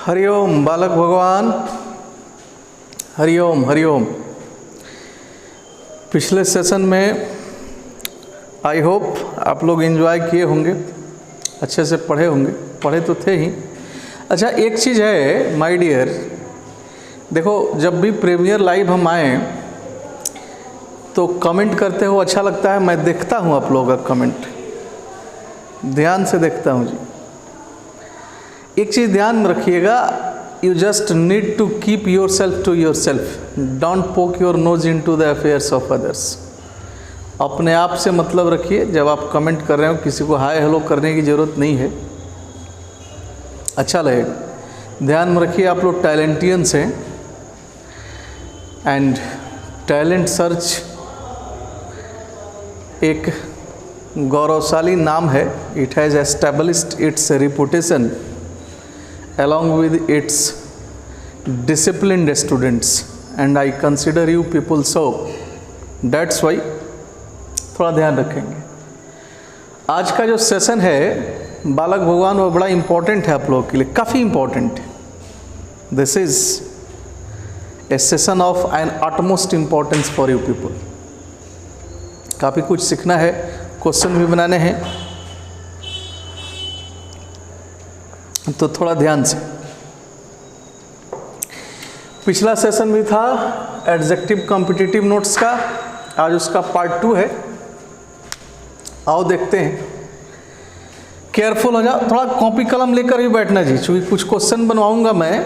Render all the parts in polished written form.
हरिओम बालक भगवान, हरिओम हरिओम। पिछले सेशन में आई होप आप लोग एंजॉय किए होंगे, अच्छे से पढ़े होंगे, पढ़े तो थे ही। अच्छा, एक चीज़ है माय डियर, देखो जब भी प्रीमियर लाइव हम आए तो कमेंट करते हो, अच्छा लगता है, मैं देखता हूँ आप लोगों का कमेंट, ध्यान से देखता हूँ जी। एक चीज़ ध्यान में रखिएगा, you just need to keep yourself to yourself, don't poke your nose into the affairs of others. अपने आप से मतलब रखिए, जब आप कमेंट कर रहे हो किसी को हाय हेलो करने की ज़रूरत नहीं है, अच्छा लगेगा। ध्यान में रखिए आप लोग टैलेंटियंस हैं एंड टैलेंट सर्च एक गौरवशाली नाम है। It has established it's reputation along with its disciplined students and I consider you people so, that's why थोड़ा ध्यान रखेंगे। आज का जो सेशन है बालक भगवान वो बड़ा इम्पोर्टेंट है आप लोगों के लिए, काफ़ी इम्पोर्टेंट है। This is a session of an utmost importance for you people. काफ़ी कुछ सीखना है, क्वेश्चन भी बनाने हैं, तो थोड़ा ध्यान से। पिछला सेशन भी था एडजेक्टिव कॉम्पिटिटिव नोट्स का, आज उसका पार्ट 2 है। आओ देखते हैं, केयरफुल हो जाओ, थोड़ा कॉपी कलम लेकर भी बैठना जी, क्योंकि कुछ क्वेश्चन बनवाऊंगा मैं,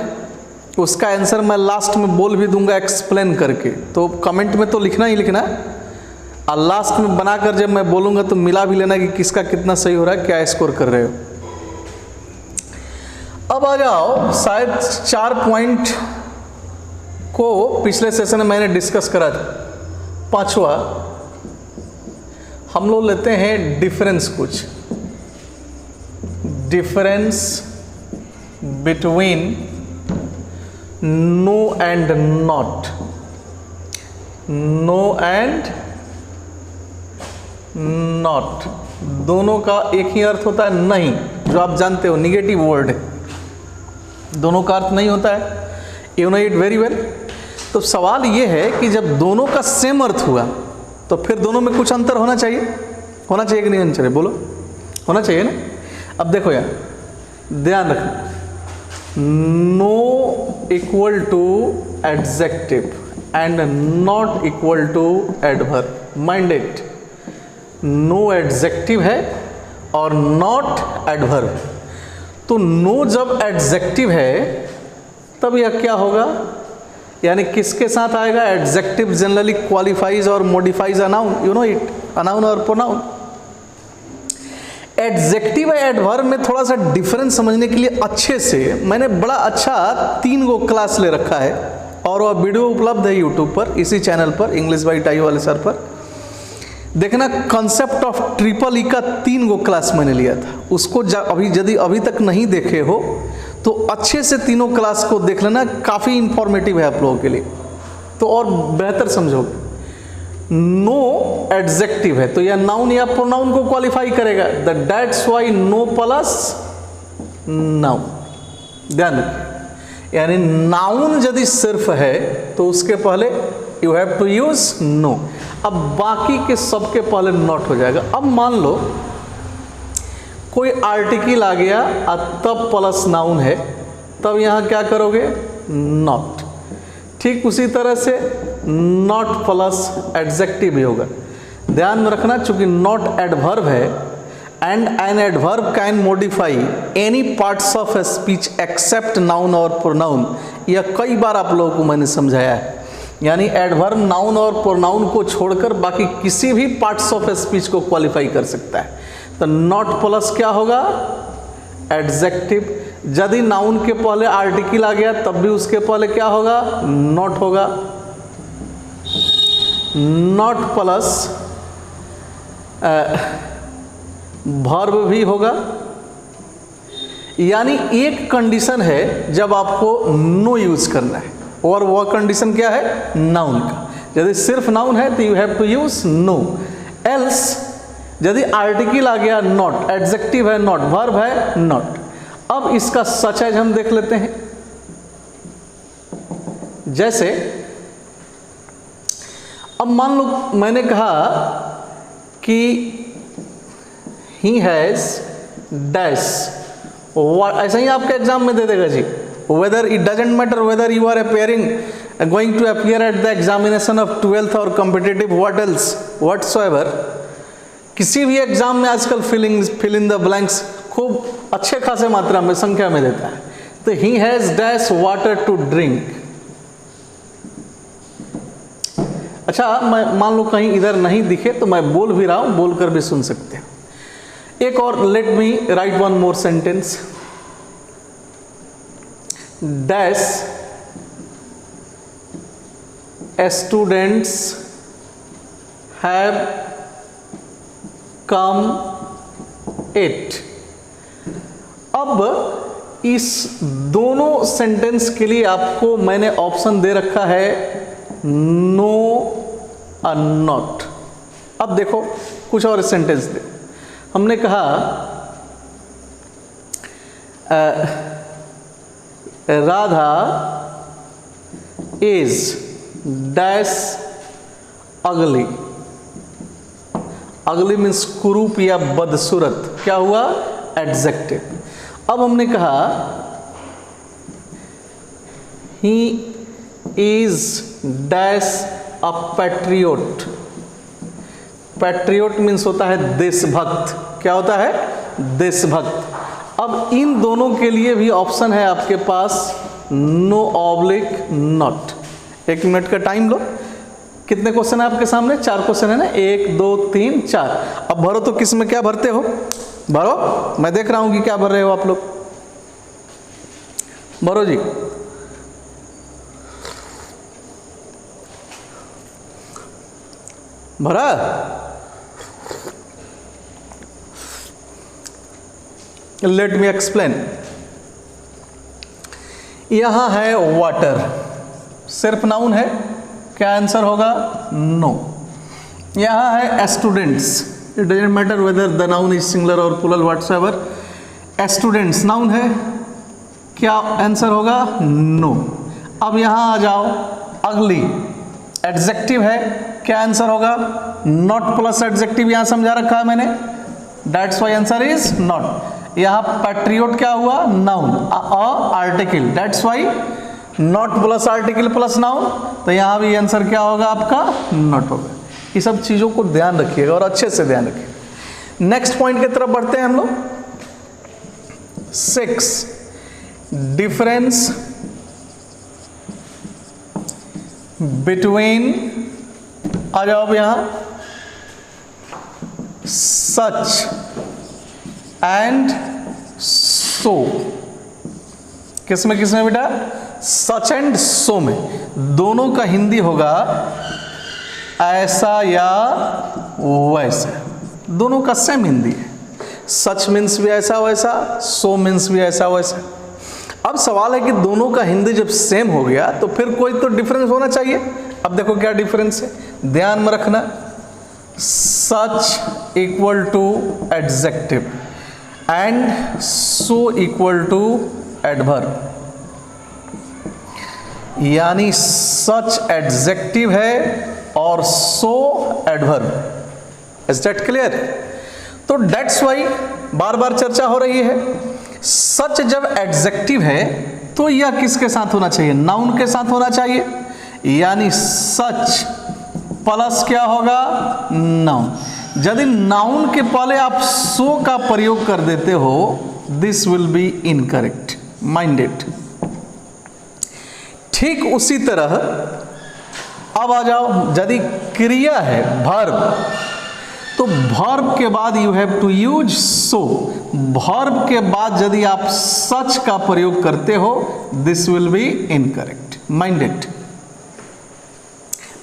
उसका आंसर मैं लास्ट में बोल भी दूंगा एक्सप्लेन करके, तो कमेंट में तो लिखना ही लिखना, और लास्ट में बनाकर जब मैं बोलूँगा तो मिला भी लेना कि किसका कितना सही हो रहा है, क्या स्कोर कर रहे हो। अब आ जाओ, शायद 4 पॉइंट को पिछले सेशन में मैंने डिस्कस करा था। 5वां हम लोग लेते हैं डिफरेंस, कुछ difference between no and not. No and not दोनों का एक ही अर्थ होता है, नहीं, जो आप जानते हो निगेटिव वर्ड है, दोनों का अर्थ नहीं होता है, you know it very well. तो सवाल ये है कि जब दोनों का सेम अर्थ हुआ तो फिर दोनों में कुछ अंतर होना चाहिए, होना चाहिए कि नहीं होना चाहिए, बोलो, होना चाहिए ना। अब देखो यार, ध्यान रखना, no equal to adjective and not equal to adverb, mind it. No adjective है और नॉट एडवर्ब, तो नो जब एडजेक्टिव है तब यह क्या होगा, यानी किसके साथ आएगा, एडजेक्टिव जनरली क्वालिफाइज और modifies a noun, you know it, a noun और प्रोनाउन। एडजेक्टिव है एडवर्ब में थोड़ा सा डिफरेंस समझने के लिए अच्छे से मैंने बड़ा अच्छा 3 गो क्लास ले रखा है, और वह वीडियो उपलब्ध है यूट्यूब पर, इसी चैनल पर, इंग्लिश बाई टाई वाले सर पर देखना। कॉन्सेप्ट ऑफ ट्रिपल ई का 3 गो क्लास मैंने लिया था, उसको यदि अभी तक नहीं देखे हो तो अच्छे से तीनों क्लास को देख लेना, काफ़ी इंफॉर्मेटिव है आप लोगों के लिए, तो और बेहतर समझोगे। नो एडजेक्टिव है तो यह नाउन या प्रोनाउन को क्वालिफाई करेगा, that's why no plus noun. ध्यान रखिए, यानी नाउन यदि सिर्फ है तो उसके पहले you have to use no, अब बाकी के सबके पहले नॉट हो जाएगा। अब मान लो कोई आर्टिकल आ गया और तब प्लस नाउन है, तब यहाँ क्या करोगे, नॉट। ठीक उसी तरह से नॉट प्लस एडजेक्टिव भी होगा। ध्यान में रखना, चूंकि नॉट एडवर्ब है and an adverb can modify any parts of a speech except noun और प्रोनाउन, यह कई बार आप लोगों को मैंने समझाया है। यानी एडवर्ब नाउन और प्रोनाउन को छोड़कर बाकी किसी भी पार्ट्स ऑफ स्पीच को क्वालिफाई कर सकता है। तो नॉट प्लस क्या होगा, एडजेक्टिव। यदि नाउन के पहले आर्टिकल आ गया तब भी उसके पहले क्या होगा, नॉट होगा। नॉट प्लस वर्ब भी होगा। यानी एक कंडीशन है जब आपको नो यूज करना है, और वह कंडीशन क्या है, नाउन का। यदि सिर्फ नाउन है तो you have to use no, else यदि आर्टिकल आ गया नॉट, एडजेक्टिव है नॉट, वर्ब है नॉट। अब इसका सच एज हम देख लेते हैं। जैसे अब मान लो मैंने कहा कि ही हैज डैश, ऐसा ही आपके एग्जाम में दे देगा जी, whether it doesn't matter whether you are appearing going to appear at the examination of 12th और कॉम्पिटिटिव व्हाट एल्स व्हाटसोएवर, किसी भी एग्जाम में आजकल फिल इन द ब्लैंक्स खूब अच्छे खासे मात्रा में संख्या में देता है। तो he has dash water to drink. अच्छा, मैं मान लो कहीं इधर नहीं दिखे तो मैं बोल भी रहा हूं, बोलकर भी सुन सकते हैं। एक और, let me right one more sentence, dash students have come it. अब इस दोनों सेंटेंस के लिए आपको मैंने ऑप्शन दे रखा है नो और नॉट। अब देखो कुछ और सेंटेंस दे, हमने कहा राधा इज डैश अगली। अगली मीन्स कुरूप या बदसूरत, क्या हुआ? एडजेक्टिव। अब हमने कहा he is dash a patriot. Patriot means होता है देशभक्त। क्या होता है? देशभक्त। अब इन दोनों के लिए भी ऑप्शन है आपके पास नो ऑब्लिक नॉट। 1 मिनट का टाइम लो। कितने क्वेश्चन है आपके सामने? 4 क्वेश्चन है ना, 1 2 3 4। अब भरो तो किस में क्या भरते हो? भरो, मैं देख रहा हूं कि क्या भर रहे हो आप लोग। भरो जी। भरा? Let me explain. यहां है वाटर, सिर्फ नाउन है, क्या आंसर होगा? नो। यहां है students, it doesn't matter whether the noun is singular और प्लूरल व्हाटसोएवर। स्टूडेंट्स नाउन है, क्या आंसर होगा? नो। अब यहां आ जाओ, अगली एडजेक्टिव है, क्या आंसर होगा? नॉट प्लस एडजेक्टिव यहां समझा रखा है मैंने, that's why answer is not. यहां पैट्रियोट क्या हुआ? Noun, article, that's why not plus article plus noun. तो यहां भी आंसर क्या होगा आपका? नॉट होगा। ये सब चीजों को ध्यान रखिएगा और अच्छे से ध्यान रखिएगा। नेक्स्ट पॉइंट की तरफ बढ़ते हैं हम लोग। 6 डिफरेंस बिटवीन, आ जाओ यहां, सच एंड सो। किसमें किसमें बेटा? सच एंड सो में। दोनों का हिंदी होगा ऐसा या वैसा। दोनों का सेम हिंदी है। सच मीन्स भी ऐसा वैसा, सो मीन्स भी ऐसा वैसा। अब सवाल है कि दोनों का हिंदी जब सेम हो गया तो फिर कोई तो डिफरेंस होना चाहिए। अब देखो क्या डिफरेंस है, ध्यान में रखना। Such equal to adjective and so equal to adverb, यानी सच एडजेक्टिव है और so adverb. Is that clear? तो दैट्स वाई बार बार चर्चा हो रही है। सच जब एडजेक्टिव है तो यह किसके साथ होना चाहिए? नाउन के साथ होना चाहिए, यानी सच प्लस क्या होगा? नाउन। यदि नाउन के पहले आप सो का प्रयोग कर देते हो, this will be incorrect, mind it. ठीक उसी तरह अब आ जाओ, यदि क्रिया है वर्ब, तो वर्ब के बाद you have to use so. Verb के बाद यदि आप सच का प्रयोग करते हो, this will be incorrect, mind it,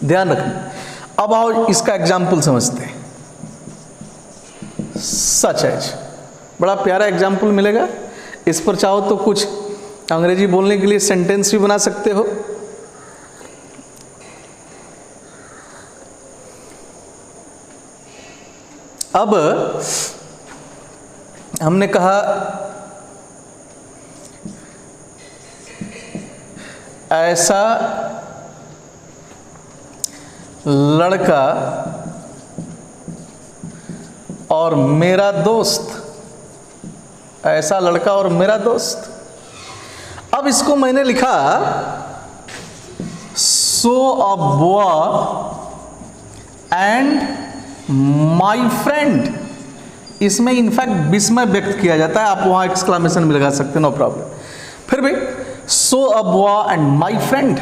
ध्यान रखना। अब आओ इसका एग्जाम्पल समझते हैं। सच एज, बड़ा प्यारा एग्जाम्पल मिलेगा। इस पर चाहो तो कुछ अंग्रेजी बोलने के लिए सेंटेंस भी बना सकते हो। अब हमने कहा ऐसा लड़का और मेरा दोस्त, ऐसा लड़का और मेरा दोस्त। अब इसको मैंने लिखा so a boy and my friend. इसमें इनफैक्ट विस्मय व्यक्त किया जाता है, आप वहां एक्सक्लामेशन भी लगा सकते हैं, नो प्रॉब्लम। फिर भी so a boy and my friend,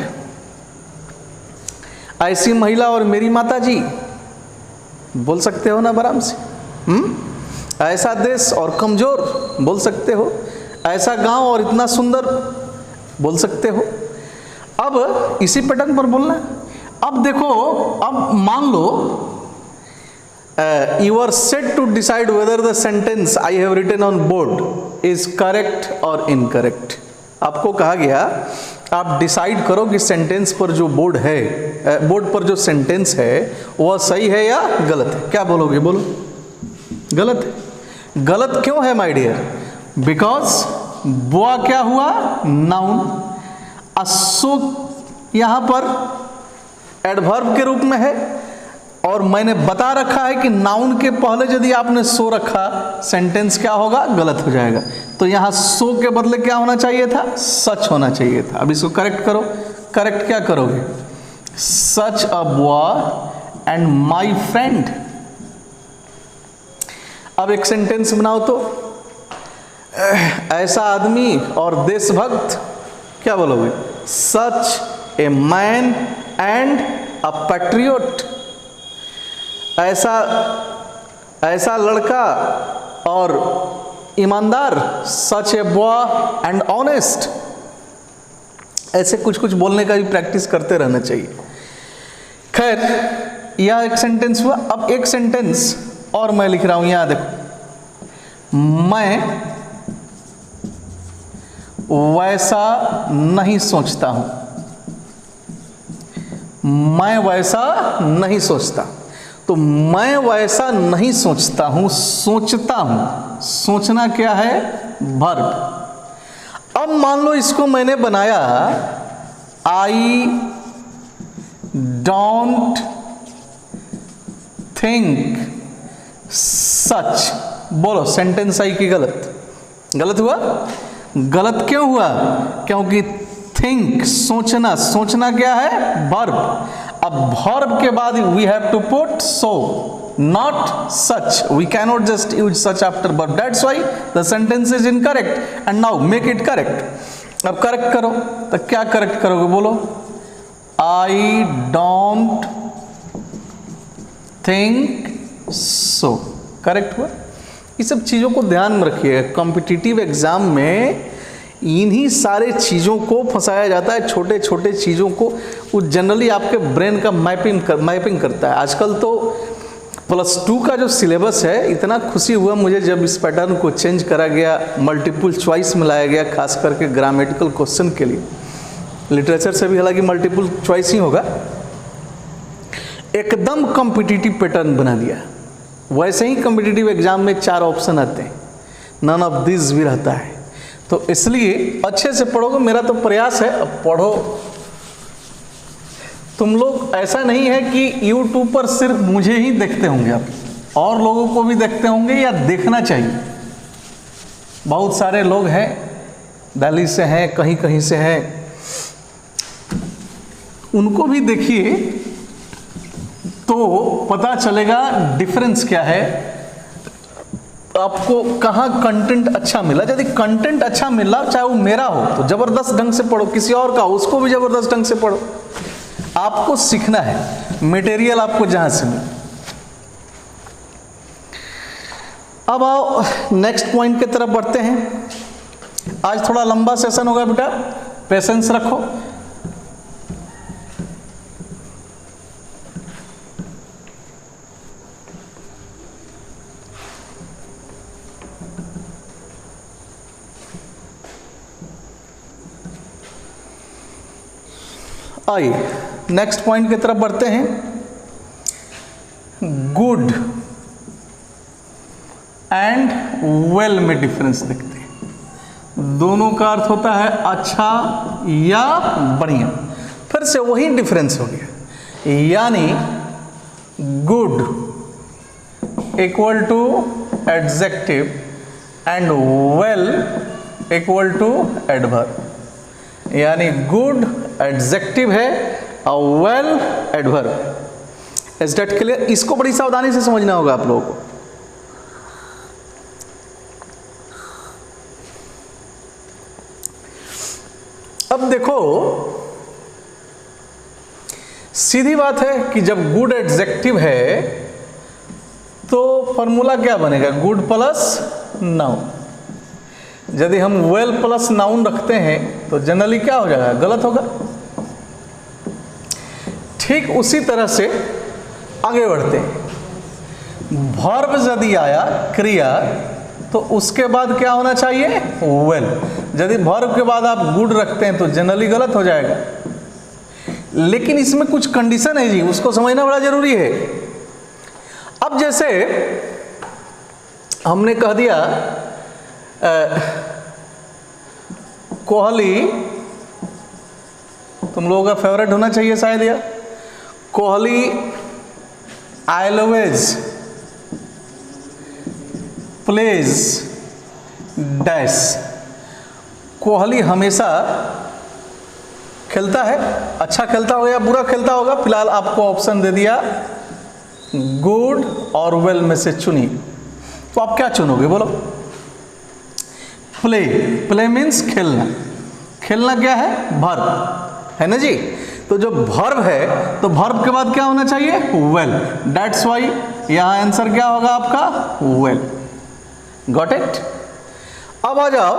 ऐसी महिला और मेरी माता जी, बोल सकते हो ना आराम से। ऐसा देश और कमजोर, बोल सकते हो। ऐसा गांव और इतना सुंदर, बोल सकते हो। अब इसी पैटर्न पर बोलना। अब देखो, अब मान लो you are set to decide whether the sentence I have written on board is correct or incorrect। आपको कहा गया आप डिसाइड करो कि सेंटेंस पर जो बोर्ड है, बोर्ड पर जो सेंटेंस है वह सही है या गलत है। क्या बोलोगे? बोलो गलत है। गलत क्यों है माय डियर? बिकॉज बुआ क्या हुआ? नाउन। असो यहां पर एडवर्ब के रूप में है, और मैंने बता रखा है कि नाउन के पहले यदि आपने सो रखा, सेंटेंस क्या होगा? गलत हो जाएगा। तो यहां सो के बदले क्या होना चाहिए था? सच होना चाहिए था। अब इसको करेक्ट करो। करेक्ट क्या करोगे? Such a boy and my friend. अब एक सेंटेंस बनाओ तो, ऐसा आदमी और देशभक्त, क्या बोलोगे? Such a man and a patriot. ऐसा लड़का और ईमानदार, such a boy and honest. ऐसे कुछ कुछ बोलने का भी प्रैक्टिस करते रहना चाहिए। खैर, यह एक सेंटेंस हुआ। अब एक सेंटेंस और मैं लिख रहा हूं, यहां देखो। मैं वैसा नहीं सोचता हूं। मैं वैसा नहीं सोचता। तो मैं वैसा नहीं सोचता हूं, सोचता हूं। सोचना क्या है? वर्ब। अब मान लो इसको मैंने बनाया आई डोंट थिंक सच। बोलो सेंटेंस आई की गलत? गलत हुआ। गलत क्यों हुआ? क्योंकि थिंक, सोचना, सोचना क्या है? वर्ब। अब वर्ब के बाद we have to put so, not such. We cannot just use such after verb, that's why the sentence is incorrect. And now make it correct. अब करेक्ट करो, तो क्या करेक्ट करोगे? बोलो I don't think so. Correct हुआ। ये सब चीजों को ध्यान में रखिएगा। कॉम्पिटिटिव एग्जाम में इन्हीं सारे चीज़ों को फंसाया जाता है, छोटे छोटे चीज़ों को। वो जनरली आपके ब्रेन का मैपिंग करता है। आजकल तो +2 का जो सिलेबस है, इतना खुशी हुआ मुझे जब इस पैटर्न को चेंज करा गया, मल्टीपल चॉइस में लाया गया, खास करके ग्रामेटिकल क्वेश्चन के लिए। लिटरेचर से भी हालांकि मल्टीपल चॉइस ही होगा। एकदम कॉम्पिटिटिव पैटर्न बना दिया। वैसे ही कॉम्पिटिटिव एग्जाम में 4 ऑप्शन आते हैं, नन ऑफ दिस भी रहता है। तो इसलिए अच्छे से पढ़ोगे, मेरा तो प्रयास है। अब पढ़ो। तुम लोग, ऐसा नहीं है कि YouTube पर सिर्फ मुझे ही देखते होंगे, आप और लोगों को भी देखते होंगे, या देखना चाहिए। बहुत सारे लोग हैं, दिल्ली से हैं, कहीं कहीं से हैं, उनको भी देखिए तो पता चलेगा डिफरेंस क्या है, आपको कहाँ कंटेंट अच्छा मिला। यदि कंटेंट अच्छा मिला, चाहे वो मेरा हो, तो जबरदस्त ढंग से पढ़ो, किसी और का हो उसको भी जबरदस्त ढंग से पढ़ो। आपको सीखना है, मटेरियल आपको जहां से मिले। अब आओ नेक्स्ट पॉइंट की तरफ बढ़ते हैं। आज थोड़ा लंबा सेशन होगा बेटा, पेशेंस रखो। आइए नेक्स्ट पॉइंट की तरफ बढ़ते हैं। गुड एंड वेल में डिफरेंस देखते हैं। दोनों का अर्थ होता है अच्छा या बढ़िया। फिर से वही डिफरेंस हो गया, यानी good equal to adjective and well equal to adverb. यानी गुड एडजेक्टिव है और well adverb. Is that clear? इसको बड़ी सावधानी से समझना होगा आप लोगों को। अब देखो, सीधी बात है कि जब गुड एडजेक्टिव है तो फॉर्मूला क्या बनेगा? Good plus noun. यदि हम वेल प्लस नाउन रखते हैं तो जनरली क्या हो जाएगा? गलत होगा। ठीक उसी तरह से आगे बढ़ते हैं। वर्ब यदि आया क्रिया तो उसके बाद क्या होना चाहिए? वेल। यदि वर्ब के बाद आप गुड रखते हैं तो जनरली गलत हो जाएगा। लेकिन इसमें कुछ कंडीशन है जी, उसको समझना बड़ा जरूरी है। अब जैसे हमने कह दिया कोहली, तुम लोगों का फेवरेट होना चाहिए शायद, या Kohli always plays dash. Kohli हमेशा खेलता है। अच्छा खेलता होगा या बुरा खेलता होगा? फिलहाल आपको ऑप्शन दे दिया गुड और वेल में से चुनिए। तो आप क्या चुनोगे बोलो? प्ले। प्ले मीन्स खेलना। खेलना क्या है? वर्ब है ना जी। तो जो वर्ब है तो वर्ब के बाद क्या होना चाहिए? वेल। दैट्स वाई यहां आंसर क्या होगा आपका? वेल। Got it? अब आ जाओ,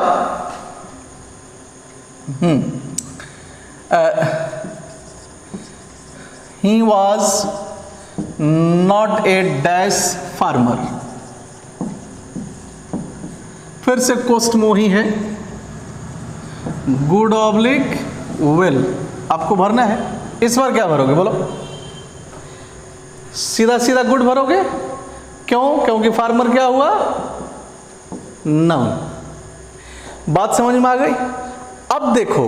he was not a dash farmer। फिर से कोस्ट मोही है, गुड ऑब्लिक वेल आपको भरना है। इस बार क्या भरोगे बोलो? सीधा सीधा गुड भरोगे। क्यों? क्योंकि फार्मर क्या हुआ? नाउन। बात समझ में आ गई? अब देखो,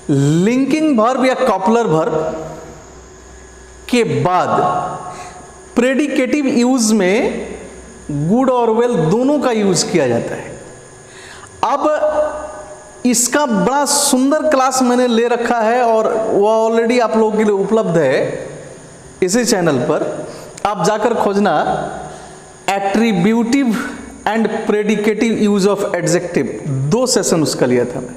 लिंकिंग वर्ब या कॉपलर वर्ब के बाद प्रेडिकेटिव यूज में गुड और वेल दोनों का यूज किया जाता है। अब इसका बड़ा सुंदर क्लास मैंने ले रखा है और वह ऑलरेडी आप लोगों के लिए उपलब्ध है इसी चैनल पर। आप जाकर खोजना attributive and predicative use of adjective. 2 session उसका लिया था मैं।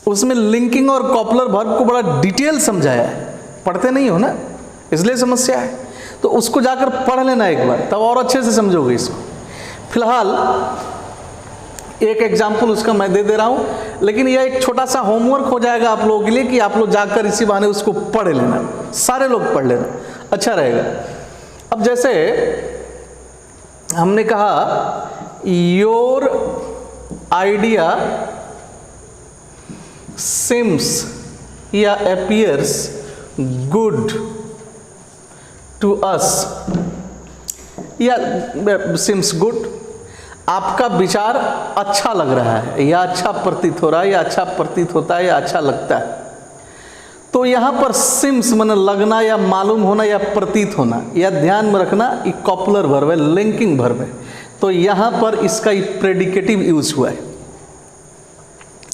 उसमें लिंकिंग और कॉपलर वर्ब को बड़ा डिटेल समझाया है। पढ़ते नहीं हो ना, इसलिए समस्या है। तो उसको जाकर पढ़ लेना एक बार, तब और अच्छे से समझोगे इसको। फिलहाल एक एग्जाम्पल उसका मैं दे दे रहा हूं, लेकिन यह एक छोटा सा होमवर्क हो जाएगा आप लोगों के लिए कि आप लोग जाकर इसी बहाने उसको पढ़ लेना। सारे लोग पढ़ लेना, अच्छा रहेगा। अब जैसे हमने कहा योर आइडिया seems या appears good to us या seems good, आपका विचार अच्छा लग रहा है या अच्छा प्रतीत हो रहा है या अच्छा प्रतीत होता है या अच्छा लगता है। तो यहाँ पर सिम्स माने लगना या मालूम होना या प्रतीत होना, या ध्यान में रखना ये कॉपलर वर्ब है, लिंकिंग वर्ब है। तो यहाँ पर इसका प्रेडिकेटिव यूज हुआ है।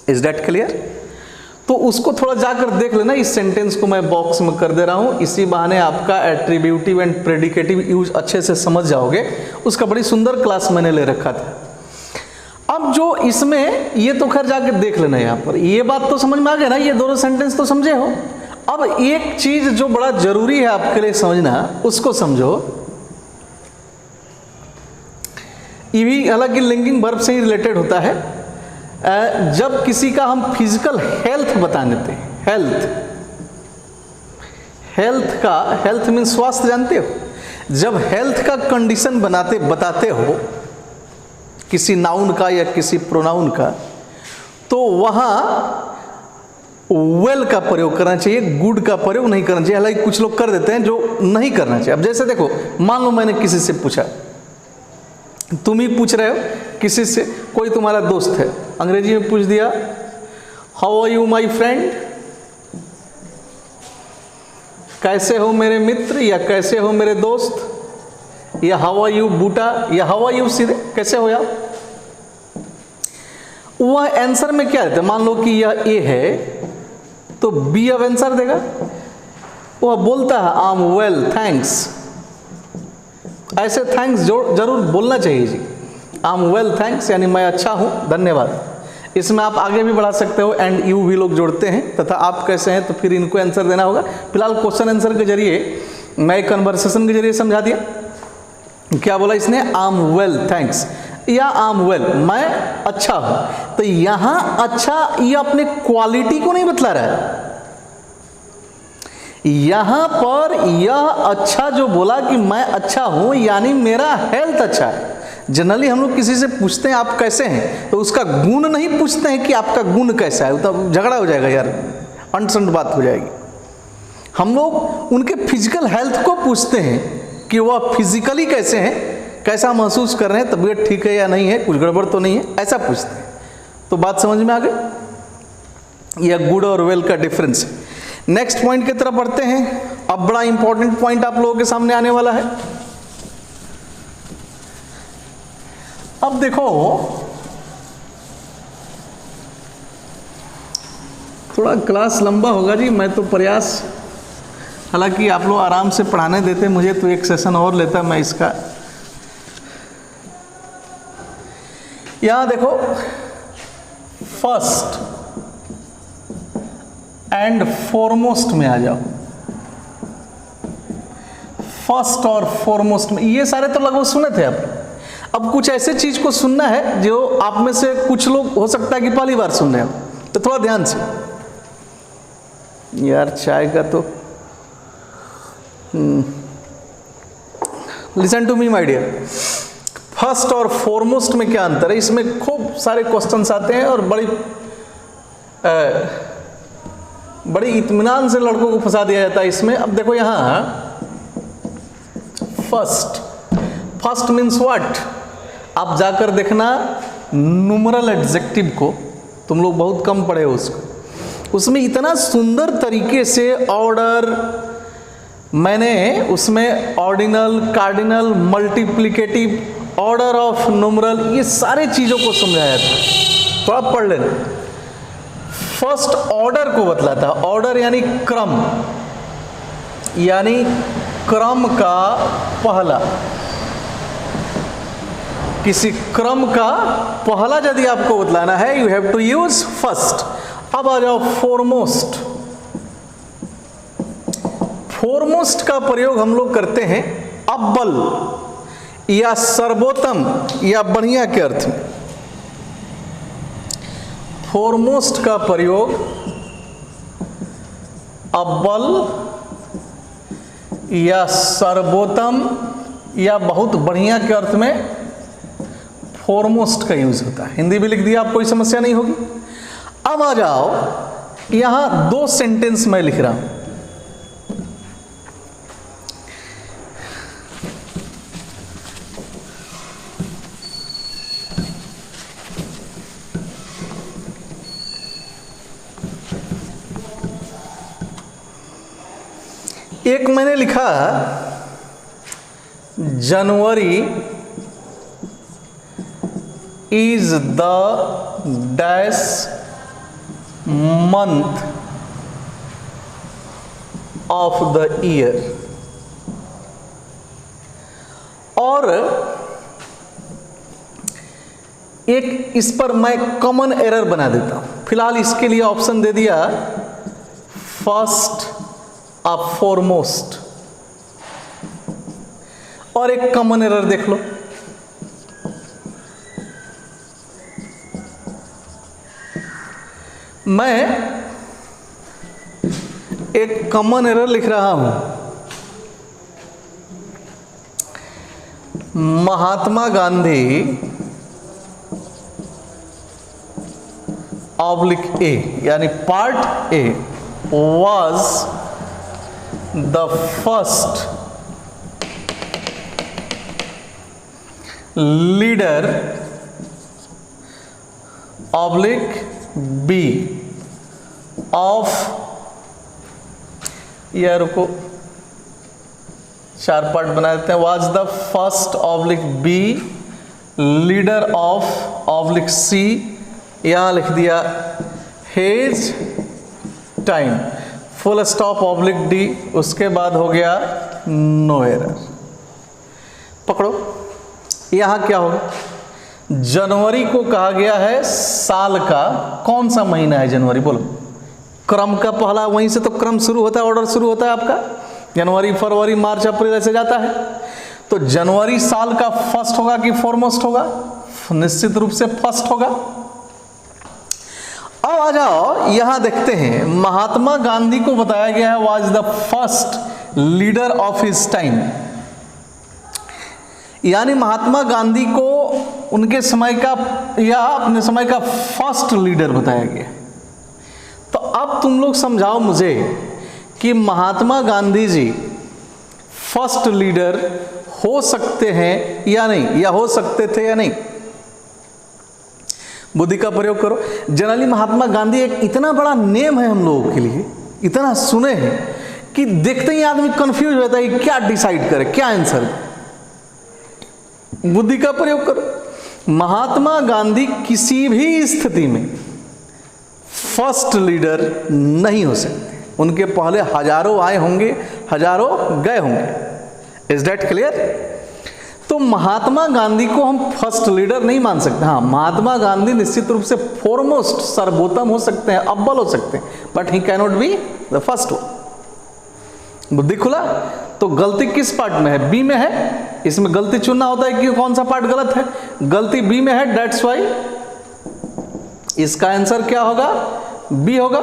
Is that clear? तो उसको थोड़ा जाकर देख लेना। इस सेंटेंस को मैं बॉक्स में कर दे रहा हूं, इसी बहाने आपका एट्रीब्यूटिव एंड प्रेडिकेटिव यूज अच्छे से समझ जाओगे। उसका बड़ी सुंदर क्लास मैंने ले रखा था। अब जो इसमें ये तो खैर जाकर देख लेना, यहां पर ये बात तो समझ में आ गया ना, ये दोनों सेंटेंस तो समझे हो। अब एक चीज जो बड़ा जरूरी है आपके लिए समझना, उसको समझो। ये भी हालांकि लिंकिंग वर्ब से ही रिलेटेड होता है। जब किसी का हम फिजिकल हेल्थ बता देते हैं, हेल्थ मीन्स स्वास्थ्य, जानते हो? जब हेल्थ का कंडीशन बताते हो किसी नाउन का या किसी प्रोनाउन का, तो वहां वेल का प्रयोग करना चाहिए, गुड का प्रयोग नहीं करना चाहिए। हालांकि कुछ लोग कर देते हैं जो नहीं करना चाहिए। अब जैसे देखो, मान लो मैंने किसी से पूछा, तुम ही पूछ रहे हो किसी से, कोई तुम्हारा दोस्त है, अंग्रेजी में पूछ दिया how are you my friend, कैसे हो मेरे मित्र, या कैसे हो मेरे दोस्त, या हाउ आर यू बूटा, या हाउ आर यू सीधे, कैसे हो यार। वह आंसर में क्या देता है, मान लो कि यह ए है तो बी अब आंसर देगा। वह बोलता है आई एम वेल थैंक्स, ऐसे थैंक्स जरूर बोलना चाहिए जी। आई एम वेल थैंक्स यानी मैं अच्छा हूं, धन्यवाद। इसमें आप आगे भी बढ़ा सकते हो, एंड यू भी लोग जोड़ते हैं, तथा आप कैसे हैं तो फिर इनको आंसर देना होगा। फिलहाल क्वेश्चन आंसर के जरिए मैं कन्वर्सेशन के जरिए समझा दिया। क्या बोला इसने, आई एम वेल थैंक्स या आई एम वेल, मैं अच्छा हूं। तो यहां अच्छा ये अपने क्वालिटी को नहीं बतला रहा है, यहां पर यह अच्छा जो बोला कि मैं अच्छा हूं यानी मेरा हेल्थ अच्छा है। जनरली हम लोग किसी से पूछते हैं आप कैसे हैं, तो उसका गुण नहीं पूछते हैं कि आपका गुण कैसा है, तो झगड़ा हो जाएगा यार, अंटसंट बात हो जाएगी। हम लोग उनके फिजिकल हेल्थ को पूछते हैं कि वह फिजिकली कैसे हैं, कैसा महसूस कर रहे हैं, तबीयत ठीक है या नहीं है, कुछ गड़बड़ तो नहीं है, ऐसा पूछते हैं। तो बात समझ में आ गई, यह गुड और वेल का डिफरेंस है। नेक्स्ट पॉइंट की तरफ बढ़ते हैं। अब बड़ा इंपॉर्टेंट पॉइंट आप लोगों के सामने आने वाला है। अब देखो थोड़ा क्लास लंबा होगा जी, मैं तो प्रयास, हालांकि आप लोग आराम से पढ़ाने देते मुझे तो एक सेशन और लेता मैं इसका। यहां देखो फर्स्ट एंड फॉरमोस्ट में आ जाओ। फर्स्ट और फॉरमोस्ट में ये सारे तो लगभग सुने थे आप। अब कुछ ऐसे चीज को सुनना है जो आप में से कुछ लोग हो सकता है कि पहली बार सुन रहे हो, तो थोड़ा ध्यान से यार, चाय का तो listen to me my dear. First और फॉरमोस्ट में क्या अंतर है, इसमें खूब सारे क्वेश्चंस आते हैं और बड़ी इत्मीनान से लड़कों को फंसा दिया जाता है इसमें। अब देखो यहां फर्स्ट मीन्स व्हाट, आप जाकर देखना न्यूमरल एडजेक्टिव को, तुम लोग बहुत कम पढ़े हो उसको। उसमें इतना सुंदर तरीके से ऑर्डर, मैंने उसमें ordinal, cardinal, multiplicative, order of numeral, ये सारे चीजों को समझाया था, तो आप पढ़ लेना। फर्स्ट ऑर्डर को बतलाता है, ऑर्डर यानी क्रम, यानी क्रम का पहला, किसी क्रम का पहला यदि आपको बतलाना है you have to use first. अब आ जाओ फॉरमोस्ट। फॉरमोस्ट का प्रयोग हम लोग करते हैं अव्वल या सर्वोत्तम या बढ़िया के अर्थ में। फॉरमोस्ट का प्रयोग अव्वल या सर्वोत्तम या बहुत बढ़िया के अर्थ में फॉरमोस्ट का यूज होता है। हिंदी भी लिख दिया, आप कोई समस्या नहीं होगी। अब आ जाओ, यहां दो सेंटेंस मैं लिख रहा हूं। एक मैंने लिखा जनवरी is the dash month of the year, और एक इस पर मैं कॉमन एरर बना देता हूं। फिलहाल इसके लिए ऑप्शन दे दिया फर्स्ट और फॉरमोस्ट, और एक कॉमन एरर देख लो। मैं एक कॉमन एरर लिख रहा हूं, महात्मा गांधी ऑब्लिक ए यानी part A was the first leader oblique B of, या रुको 4 पार्ट बना देते हैं। Was the first oblique B leader of oblique C, यहाँ लिख दिया has time, full stop oblique D, उसके बाद हो गया नो एरर। पकड़ो, यहाँ क्या होगा, जनवरी को कहा गया है साल का कौन सा महीना है जनवरी, बोलो। क्रम का पहला, वहीं से तो क्रम शुरू होता है, ऑर्डर शुरू होता है आपका, जनवरी फरवरी मार्च अप्रैल ऐसे जाता है। तो जनवरी साल का फर्स्ट होगा कि फोरमोस्ट होगा, निश्चित रूप से फर्स्ट होगा। अब आ जाओ, यहां देखते हैं महात्मा गांधी को बताया गया है was the first leader of his time, यानी महात्मा गांधी को उनके समय का या अपने समय का फर्स्ट लीडर बताया गया। तो अब तुम लोग समझाओ मुझे कि महात्मा गांधी जी फर्स्ट लीडर हो सकते हैं या नहीं, या हो सकते थे या नहीं। बुद्धि का प्रयोग करो। जनरली महात्मा गांधी एक इतना बड़ा नेम है हम लोगों के लिए, इतना सुने हैं कि देखते ही आदमी कंफ्यूज होता है कि क्या डिसाइड करे, क्या आंसर। बुद्धि का प्रयोग करो। महात्मा गांधी किसी भी स्थिति में फर्स्ट लीडर नहीं हो सकते, उनके पहले हजारों आए होंगे, हजारों गए होंगे। Is that clear? तो महात्मा गांधी को हम फर्स्ट लीडर नहीं मान सकते। हाँ, महात्मा गांधी निश्चित रूप से फॉरमोस्ट, सर्वोत्तम हो सकते हैं, अव्वल हो सकते हैं, but he cannot be the first one. बुद्धि खुला? तो गलती किस पार्ट में है? बी में है। इसमें गलती चुनना होता है कि कौन सा पार्ट गलत है। गलती बी में है, दैट्स वाई इसका आंसर क्या होगा? बी होगा।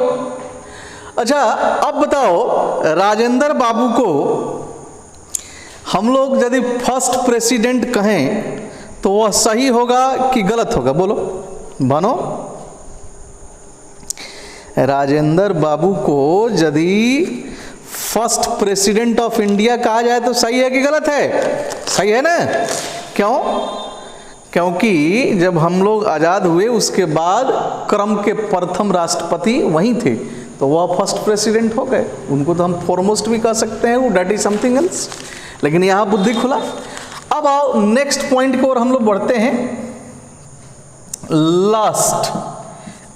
अच्छा, अब बताओ, राजेंद्र बाबू को हम लोग यदि फर्स्ट प्रेसिडेंट कहें तो वह सही होगा कि गलत होगा? बोलो बनो। राजेंद्र बाबू को यदि फर्स्ट प्रेसिडेंट ऑफ इंडिया कहा जाए तो सही है कि गलत है? सही है ना? क्यों? क्योंकि जब हम लोग आज़ाद हुए उसके बाद क्रम के प्रथम राष्ट्रपति वहीं थे, तो वह फर्स्ट प्रेसिडेंट हो गए। उनको तो हम फॉरमोस्ट भी कह सकते हैं, दैट इज समथिंग एल्स। लेकिन यहाँ बुद्धि खुला। अब आओ नेक्स्ट पॉइंट को और हम लोग बढ़ते हैं। लास्ट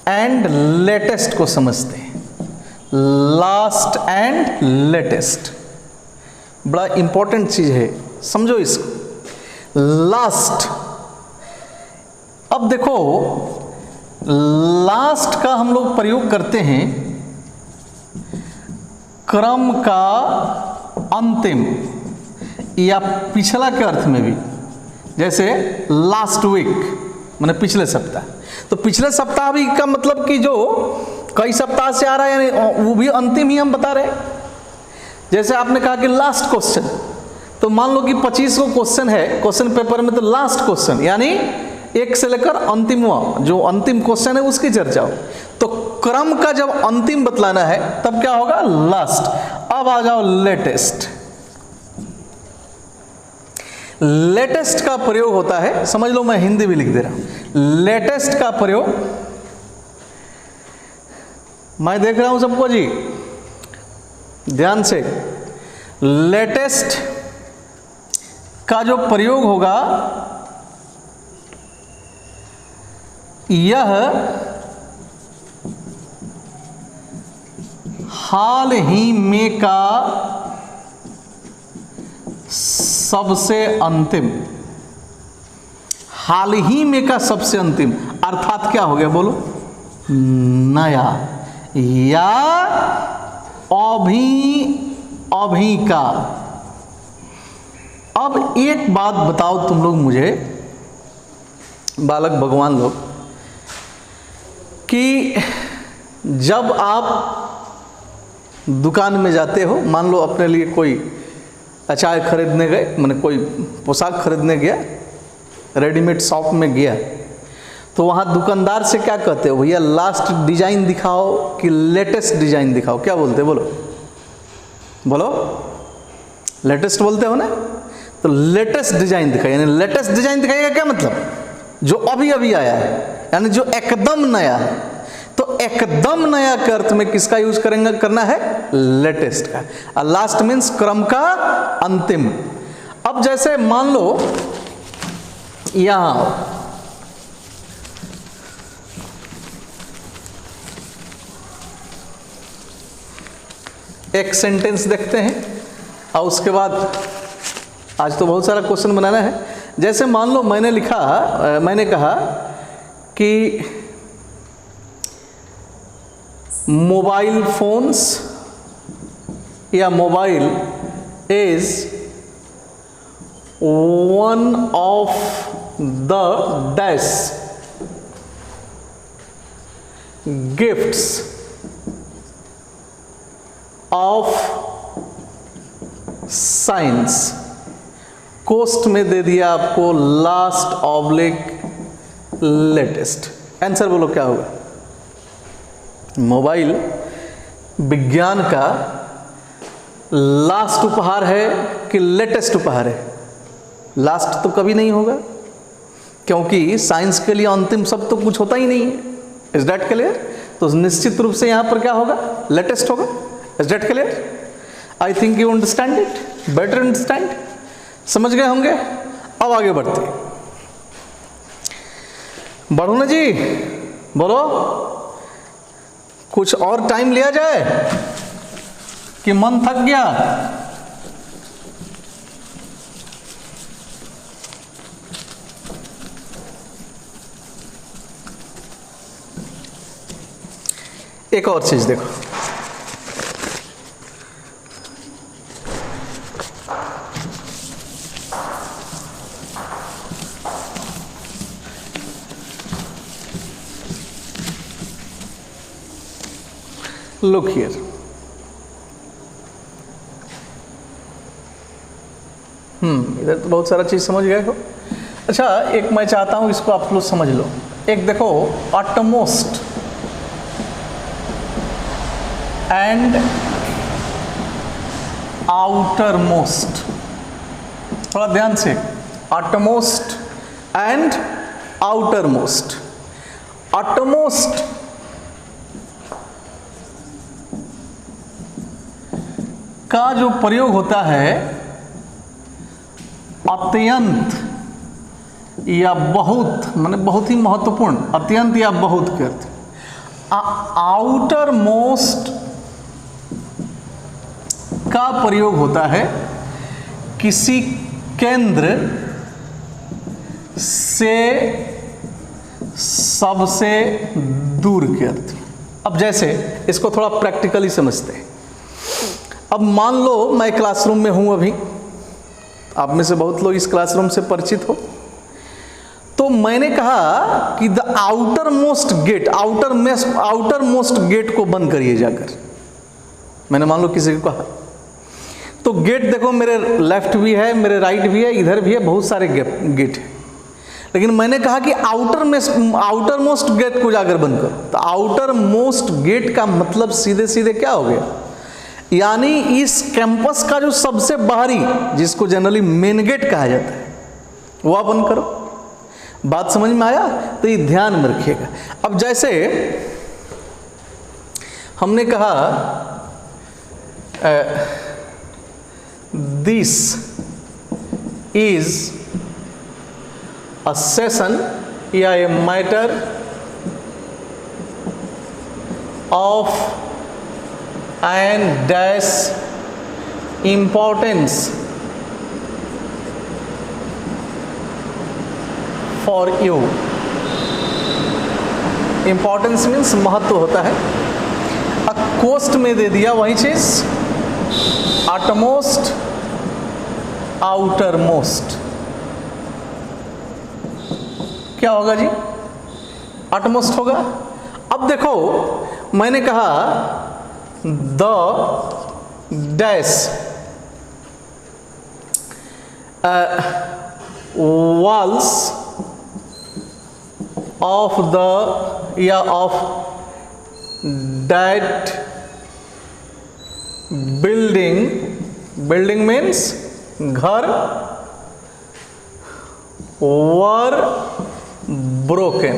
एंड लेटेस्ट को समझते हैं। लास्ट एंड लेटेस्ट बड़ा इंपॉर्टेंट चीज है, समझो इसको। लास्ट, अब देखो, लास्ट का हम लोग प्रयोग करते हैं क्रम का अंतिम या पिछला के अर्थ में भी। जैसे लास्ट वीक माने पिछले सप्ताह, तो पिछले सप्ताह भी का मतलब कि जो कई सप्ताह से आ रहा है, यानी वो भी अंतिम ही हम बता रहे हैं। जैसे आपने कहा कि लास्ट क्वेश्चन, तो मान लो कि 25 को क्वेश्चन है क्वेश्चन पेपर में, तो लास्ट क्वेश्चन यानी एक से लेकर अंतिमवा जो अंतिम क्वेश्चन है उसकी चर्चा हो। तो क्रम का जब अंतिम बतलाना है तब क्या होगा? लास्ट। अब आ जाओ लेटेस्ट। लेटेस्ट का प्रयोग होता है, समझ लो मैं हिंदी भी लिख दे रहा हूं। लेटेस्ट का प्रयोग, मैं देख रहा हूं सबको जी ध्यान से। लेटेस्ट का जो प्रयोग होगा यह हाल ही में का सबसे अंतिम, हाल ही में का सबसे अंतिम अर्थात क्या हो गया? बोलो नया या अभी का। अब एक बात बताओ तुम लोग मुझे, बालक भगवान लोग, कि जब आप दुकान में जाते हो, मान लो अपने लिए कोई अचार खरीदने गए, मैंने कोई पोशाक खरीदने गया, रेडीमेड शॉप में गया, तो वहाँ दुकानदार से क्या कहते हो? भैया लास्ट डिजाइन दिखाओ कि लेटेस्ट डिजाइन दिखाओ? क्या बोलते? बोलो बोलो, लेटेस्ट बोलते हो ना? तो लेटेस्ट डिजाइन दिखाइए, यानी लेटेस्ट डिजाइन दिखाइएगा क्या मतलब? जो अभी अभी आया है, यानी जो एकदम नया है। तो एकदम नया के अर्थ में किसका यूज करेंगे, करना है, लेटेस्ट का। लास्ट मीन्स क्रम का अंतिम। अब जैसे मान लो यहां एक सेंटेंस देखते हैं और उसके बाद आज तो बहुत सारा क्वेश्चन बनाना है। जैसे मान लो मैंने कहा कि मोबाइल फोन्स या mobile is one of the dash gifts of science. कोस्ट में दे दिया आपको लास्ट ऑब्लिक लेटेस्ट। आंसर बोलो क्या होगा? मोबाइल विज्ञान का लास्ट उपहार है कि लेटेस्ट उपहार है? लास्ट तो कभी नहीं होगा, क्योंकि साइंस के लिए अंतिम सब तो कुछ होता ही नहीं है। Is that clear? तो निश्चित रूप से यहां पर क्या होगा, लेटेस्ट होगा। Is that clear? I think you understand it, better understand, समझ गए होंगे। अब आगे बढ़ते हैं, बढ़ो ना जी, बोलो। कुछ और टाइम लिया जाए कि मन थक गया? एक और चीज देखो, लुक हियर। इधर तो बहुत सारा चीज समझ गए हो। अच्छा, एक मैं चाहता हूं इसको आप लोग समझ लो। एक देखो, ऑटोमोस्ट एंड आउटर मोस्ट। थोड़ा ध्यान से, outermost and outer most. Outermost का जो प्रयोग होता है अत्यंत या बहुत, माने बहुत ही महत्वपूर्ण, अत्यंत या बहुत के अर्थ। आउटर मोस्ट का प्रयोग होता है किसी केंद्र से सबसे दूर के अर्थ। अब जैसे इसको थोड़ा प्रैक्टिकली समझते हैं। अब मान लो मैं क्लासरूम में हूं, अभी आप में से बहुत लोग इस क्लासरूम से परिचित हो। तो मैंने कहा कि the outermost gate, outermost gate को बंद करिए जाकर। मैंने मान लो किसी को कहा, तो गेट देखो मेरे लेफ्ट भी है, मेरे राइट भी है, इधर भी है, बहुत सारे गेट है। लेकिन मैंने कहा कि आउटर मोस्ट गेट को जाकर बंद करो। तो आउटर मोस्ट गेट का मतलब सीधे सीधे क्या हो गया, यानी इस कैंपस का जो सबसे बाहरी, जिसको जनरली मेन गेट कहा जाता है, वह बंद करो। बात समझ में आया? तो ये ध्यान में रखिएगा। अब जैसे हमने कहा दिस इज अ सेशन या ए matter of and dash importance for you। Importance means महत्व होता है। कोस्ट में दे दिया वही चीज, ऑटमोस्ट, आउटर मोस्ट। क्या होगा जी? ऑटमोस्ट होगा। अब देखो मैंने कहा the dash walls of the of that building means घर were broken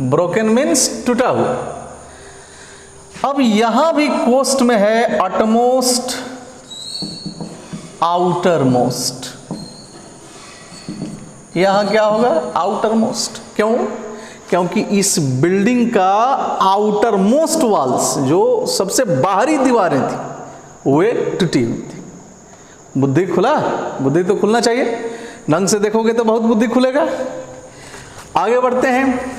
ब्रोकन मीन्स टूटा हुआ। अब यहां भी कोस्ट में है अटमोस्ट, आउटर मोस्ट। यहां क्या होगा? Outer most. क्यों? क्योंकि इस बिल्डिंग का आउटर मोस्ट वॉल्स, जो सबसे बाहरी दीवारें थी, वे टूटी हुई थी। बुद्धि खुला? बुद्धि तो खुलना चाहिए, ढंग से देखोगे तो बहुत बुद्धि खुलेगा। आगे बढ़ते हैं।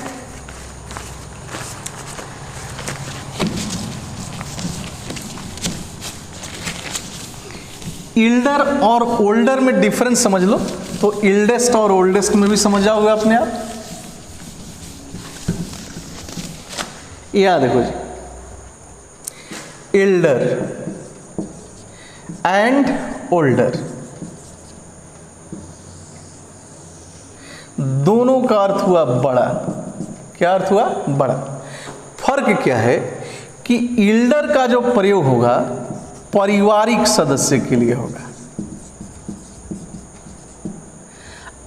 इल्डर और ओल्डर में डिफरेंस समझ लो, तो इल्डेस्ट और ओल्डेस्ट में भी समझ जाओगे अपने आप। यह देखो जी, इल्डर एंड ओल्डर, दोनों का अर्थ हुआ बड़ा। क्या अर्थ हुआ? बड़ा। फर्क क्या है कि इल्डर का जो प्रयोग होगा पारिवारिक सदस्य के लिए होगा,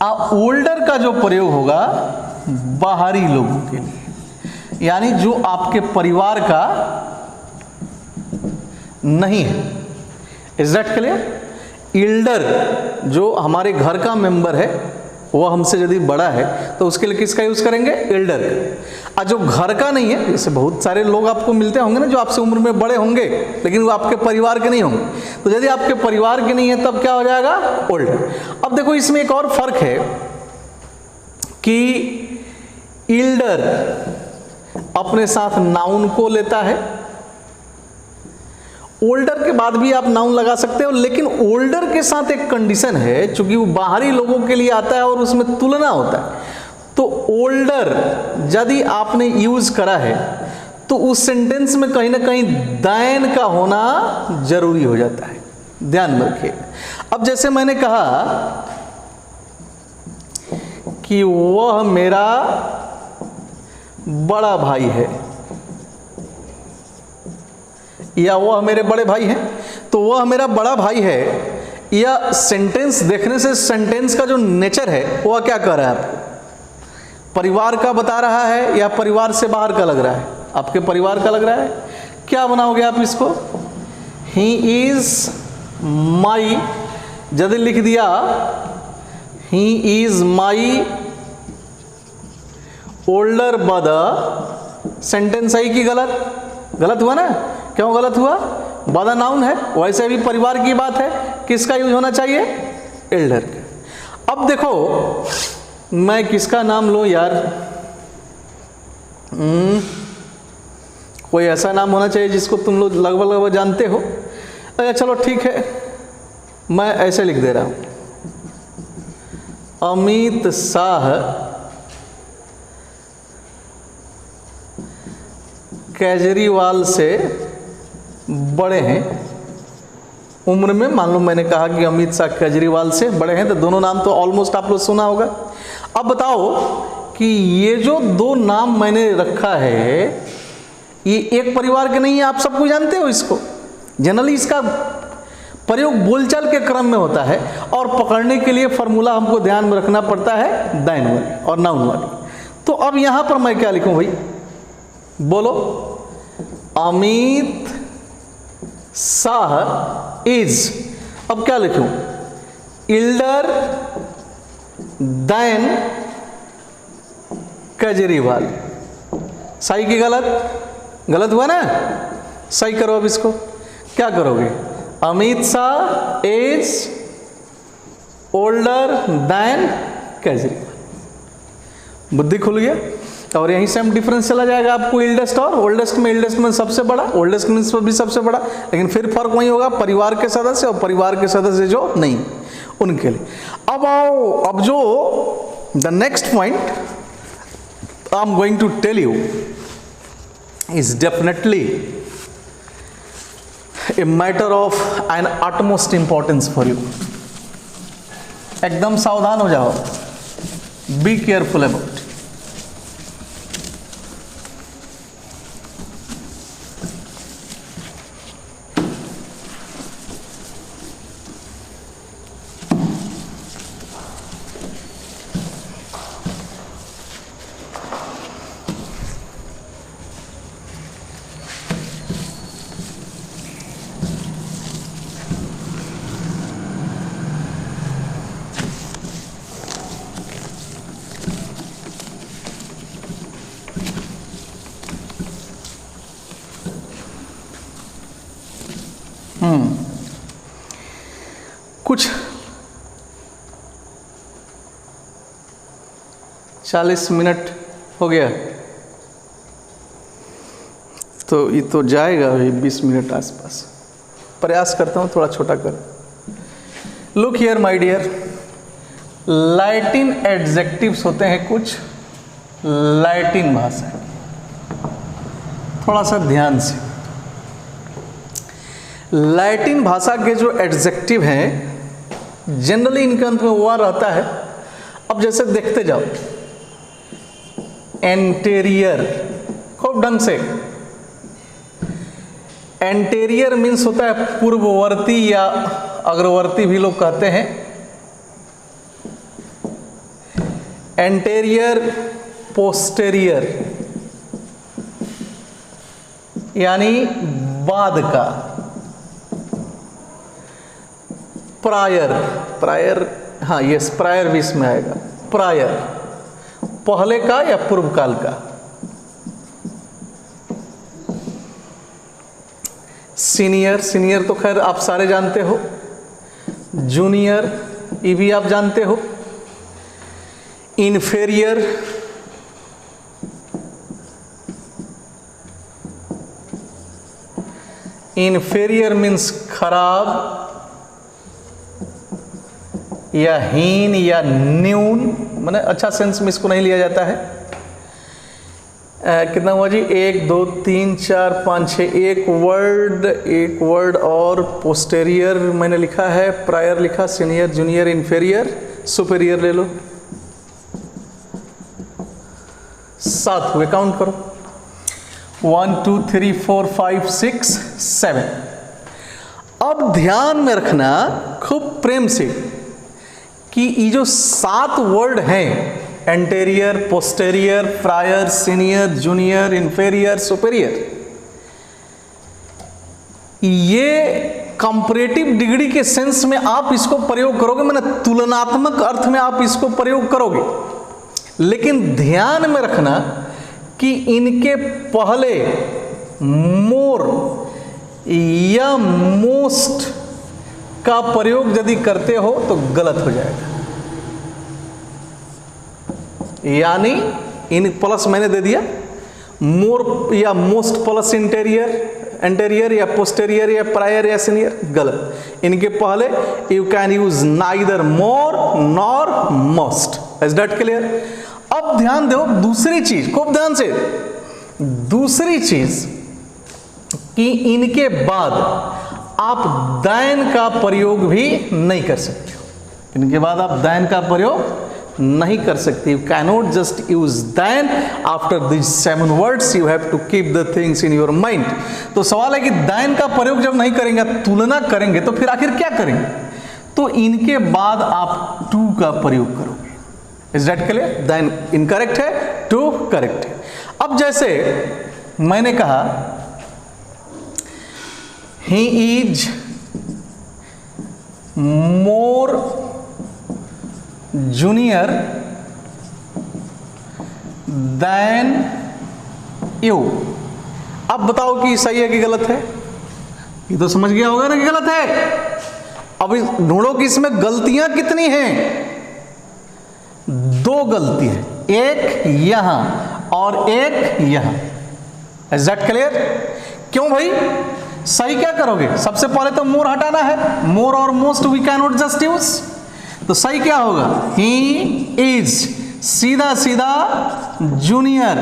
और ओल्डर का जो प्रयोग होगा बाहरी लोगों के लिए, यानी जो आपके परिवार का नहीं है। Is that clear? इल्डर जो हमारे घर का मेंबर है, वो हमसे यदि बड़ा है तो उसके लिए किसका यूज करेंगे? एल्डर का। और जो घर का नहीं है, जैसे बहुत सारे लोग आपको मिलते होंगे ना जो आपसे उम्र में बड़े होंगे लेकिन वो आपके परिवार के नहीं होंगे, तो यदि आपके परिवार के नहीं है तब क्या हो जाएगा? ओल्डर। अब देखो इसमें एक और फर्क है कि एल्डर अपने साथ नाउन को लेता है। ओल्डर के बाद भी आप नाउन लगा सकते हो, लेकिन ओल्डर के साथ एक कंडीशन है, चूंकि वो बाहरी लोगों के लिए आता है और उसमें तुलना होता है, तो ओल्डर यदि आपने यूज करा है तो उस सेंटेंस में कहीं ना कहीं दैन का होना जरूरी हो जाता है। ध्यान में रखिए। अब जैसे मैंने कहा कि वह मेरा बड़ा भाई है या वह मेरे बड़े भाई हैं, तो वह मेरा बड़ा भाई है, या सेंटेंस देखने से सेंटेंस का जो नेचर है वह क्या कह रहा है? आपको परिवार का बता रहा है या परिवार से बाहर का लग रहा है? आपके परिवार का लग रहा है। क्या बनाओगे आप इसको? ही इज माई, यदि लिख दिया ही is my older brother, sentence सही कि गलत? गलत हुआ ना? क्यों गलत हुआ? ब्रदर नाउन है, वैसे भी परिवार की बात है, किसका यूज होना चाहिए? एल्डर का। अब देखो मैं किसका नाम लूं यार? कोई ऐसा नाम होना चाहिए जिसको तुम लोग लगभग जानते हो। अच्छा चलो ठीक है, मैं ऐसे लिख दे रहा हूं, अमित शाह केजरीवाल से बड़े हैं उम्र में। मान लो मैंने कहा कि अमित शाह केजरीवाल से बड़े हैं, तो दोनों नाम तो ऑलमोस्ट आप लोग सुना होगा। अब बताओ कि ये जो दो नाम मैंने रखा है ये एक परिवार के नहीं है, आप सबको जानते हो इसको। जनरली इसका प्रयोग बोलचाल के क्रम में होता है और पकड़ने के लिए फॉर्मूला हमको ध्यान में रखना पड़ता है दैन वाली और नाउन वाली। तो अब यहां पर मैं क्या लिखूं भाई? बोलो। अमित शाह इज, अब क्या लिखूं? Elder than Kejriwal. सही कि गलत? गलत हुआ ना? सही करो। अब इसको क्या करोगे? Amit Shah is older than Kejriwal. बुद्धि खुल गया। और यहीं से हम डिफरेंस चला जाएगा आपको इल्डेस्ट और ओल्डेस्ट में। इल्डेस्ट में सबसे बड़ा, ओल्डेस्ट में भी सबसे बड़ा, लेकिन फिर फर्क वही होगा परिवार के सदस्य और परिवार के सदस्य जो नहीं उनके लिए। अब आओ, अब जो the next point I am going to tell you is definitely a matter of an utmost importance for you. एकदम सावधान हो जाओ, बी केयरफुल अबाउट। कुछ 40 मिनट हो गया, तो ये तो जाएगा वही 20 मिनट आसपास। प्रयास करता हूँ थोड़ा छोटा कर। Look here my dear, Latin adjectives होते हैं कुछ लैटिन भाषा, थोड़ा सा ध्यान से। लैटिन भाषा के जो एडजेक्टिव हैं जनरली इनके अंत में हुआ रहता है। अब जैसे देखते जाओ, एंटेरियर, खूब ढंग से। एंटेरियर मीन्स होता है पूर्ववर्ती या अग्रवर्ती भी लोग कहते हैं। एंटेरियर, पोस्टेरियर यानी बाद का। प्रायर, प्रायर, हाँ यस, प्रायर भी इसमें आएगा। प्रायर पहले का या पूर्व काल का। सीनियर, सीनियर तो खैर आप सारे जानते हो। जूनियर, ये भी आप जानते हो। इन्फेरियर, इन्फेरियर मीन्स खराब या हीन या न्यून, माने अच्छा सेंस में इसको नहीं लिया जाता है। कितना हुआ जी? 1 2 3 4 5 6, एक वर्ड और पोस्टेरियर मैंने लिखा है, प्रायर लिखा, सीनियर, जूनियर, इन्फेरियर, सुपेरियर ले लो। 7 हुए, काउंट करो। 1 2 3 4 5 6 7। अब ध्यान में रखना खूब प्रेम से कि ये जो 7 वर्ड हैं, anterior, posterior, prior, senior, junior, inferior, superior, ये कंपैरेटिव डिग्री के सेंस में आप इसको प्रयोग करोगे, माने तुलनात्मक अर्थ में आप इसको प्रयोग करोगे। लेकिन ध्यान में रखना कि इनके पहले मोर या मोस्ट का प्रयोग यदि करते हो तो गलत हो जाएगा। यानी इन प्लस मैंने दे दिया, मोर या मोस्ट प्लस इंटेरियर, एंटेरियर या पोस्टेरियर या प्रायर या सीनियर, गलत। इनके पहले you can use neither more nor most. Is that clear? अब ध्यान दो दूसरी चीज, खूब ध्यान से। दूसरी चीज कि इनके बाद आप दैन का प्रयोग भी नहीं कर सकते हो। इनके बाद आप दैन का प्रयोग नहीं कर सकते। You cannot just use than after this 7 words, you have to keep the things in your mind. तो सवाल है कि दैन का प्रयोग जब नहीं करेंगे, तुलना करेंगे, तो फिर आखिर क्या करेंगे? तो इनके बाद आप टू का प्रयोग करोगे। Is that clear? Than incorrect है, टू करेक्ट है। अब जैसे मैंने कहा he is more junior than you। अब बताओ कि सही है कि गलत है? ये तो समझ गया होगा ना कि गलत है। अब ढूंढो कि इसमें गलतियां कितनी हैं। 2 गलती है, एक यहां और एक यहां। Is that clear? क्यों भाई? सही क्या करोगे? सबसे पहले तो मोर हटाना है। मोर और most we can not just use. तो सही क्या होगा? ही इज, सीधा सीधा जूनियर।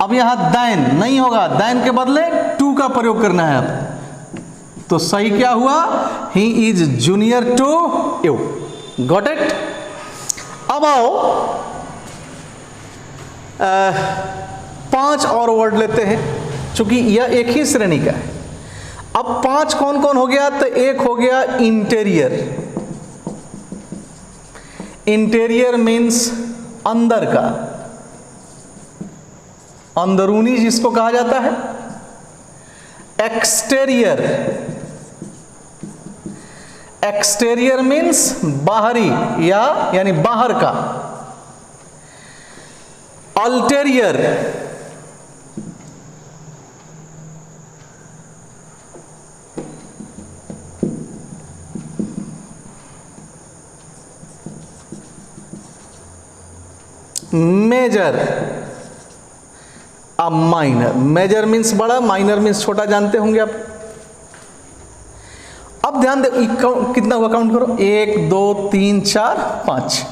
अब यहां दैन नहीं होगा, दैन के बदले टू का प्रयोग करना है। अब तो सही क्या हुआ? He is junior to you. Got it? अब आओ 5 और वर्ड लेते हैं, चूंकि यह एक ही श्रेणी का है। अब 5 कौन कौन हो गया? तो एक हो गया इंटीरियर। इंटीरियर मीन्स अंदर का, अंदरूनी जिसको कहा जाता है। एक्सटेरियर, एक्सटेरियर मीन्स बाहरी या यानी बाहर का। अल्टेरियर, मेजर, अब माइनर। मेजर मीन्स बड़ा, माइनर मीन्स छोटा, जानते होंगे आप। अब ध्यान दे, कितना हुआ काउंट करो, 1 2 3 4 5।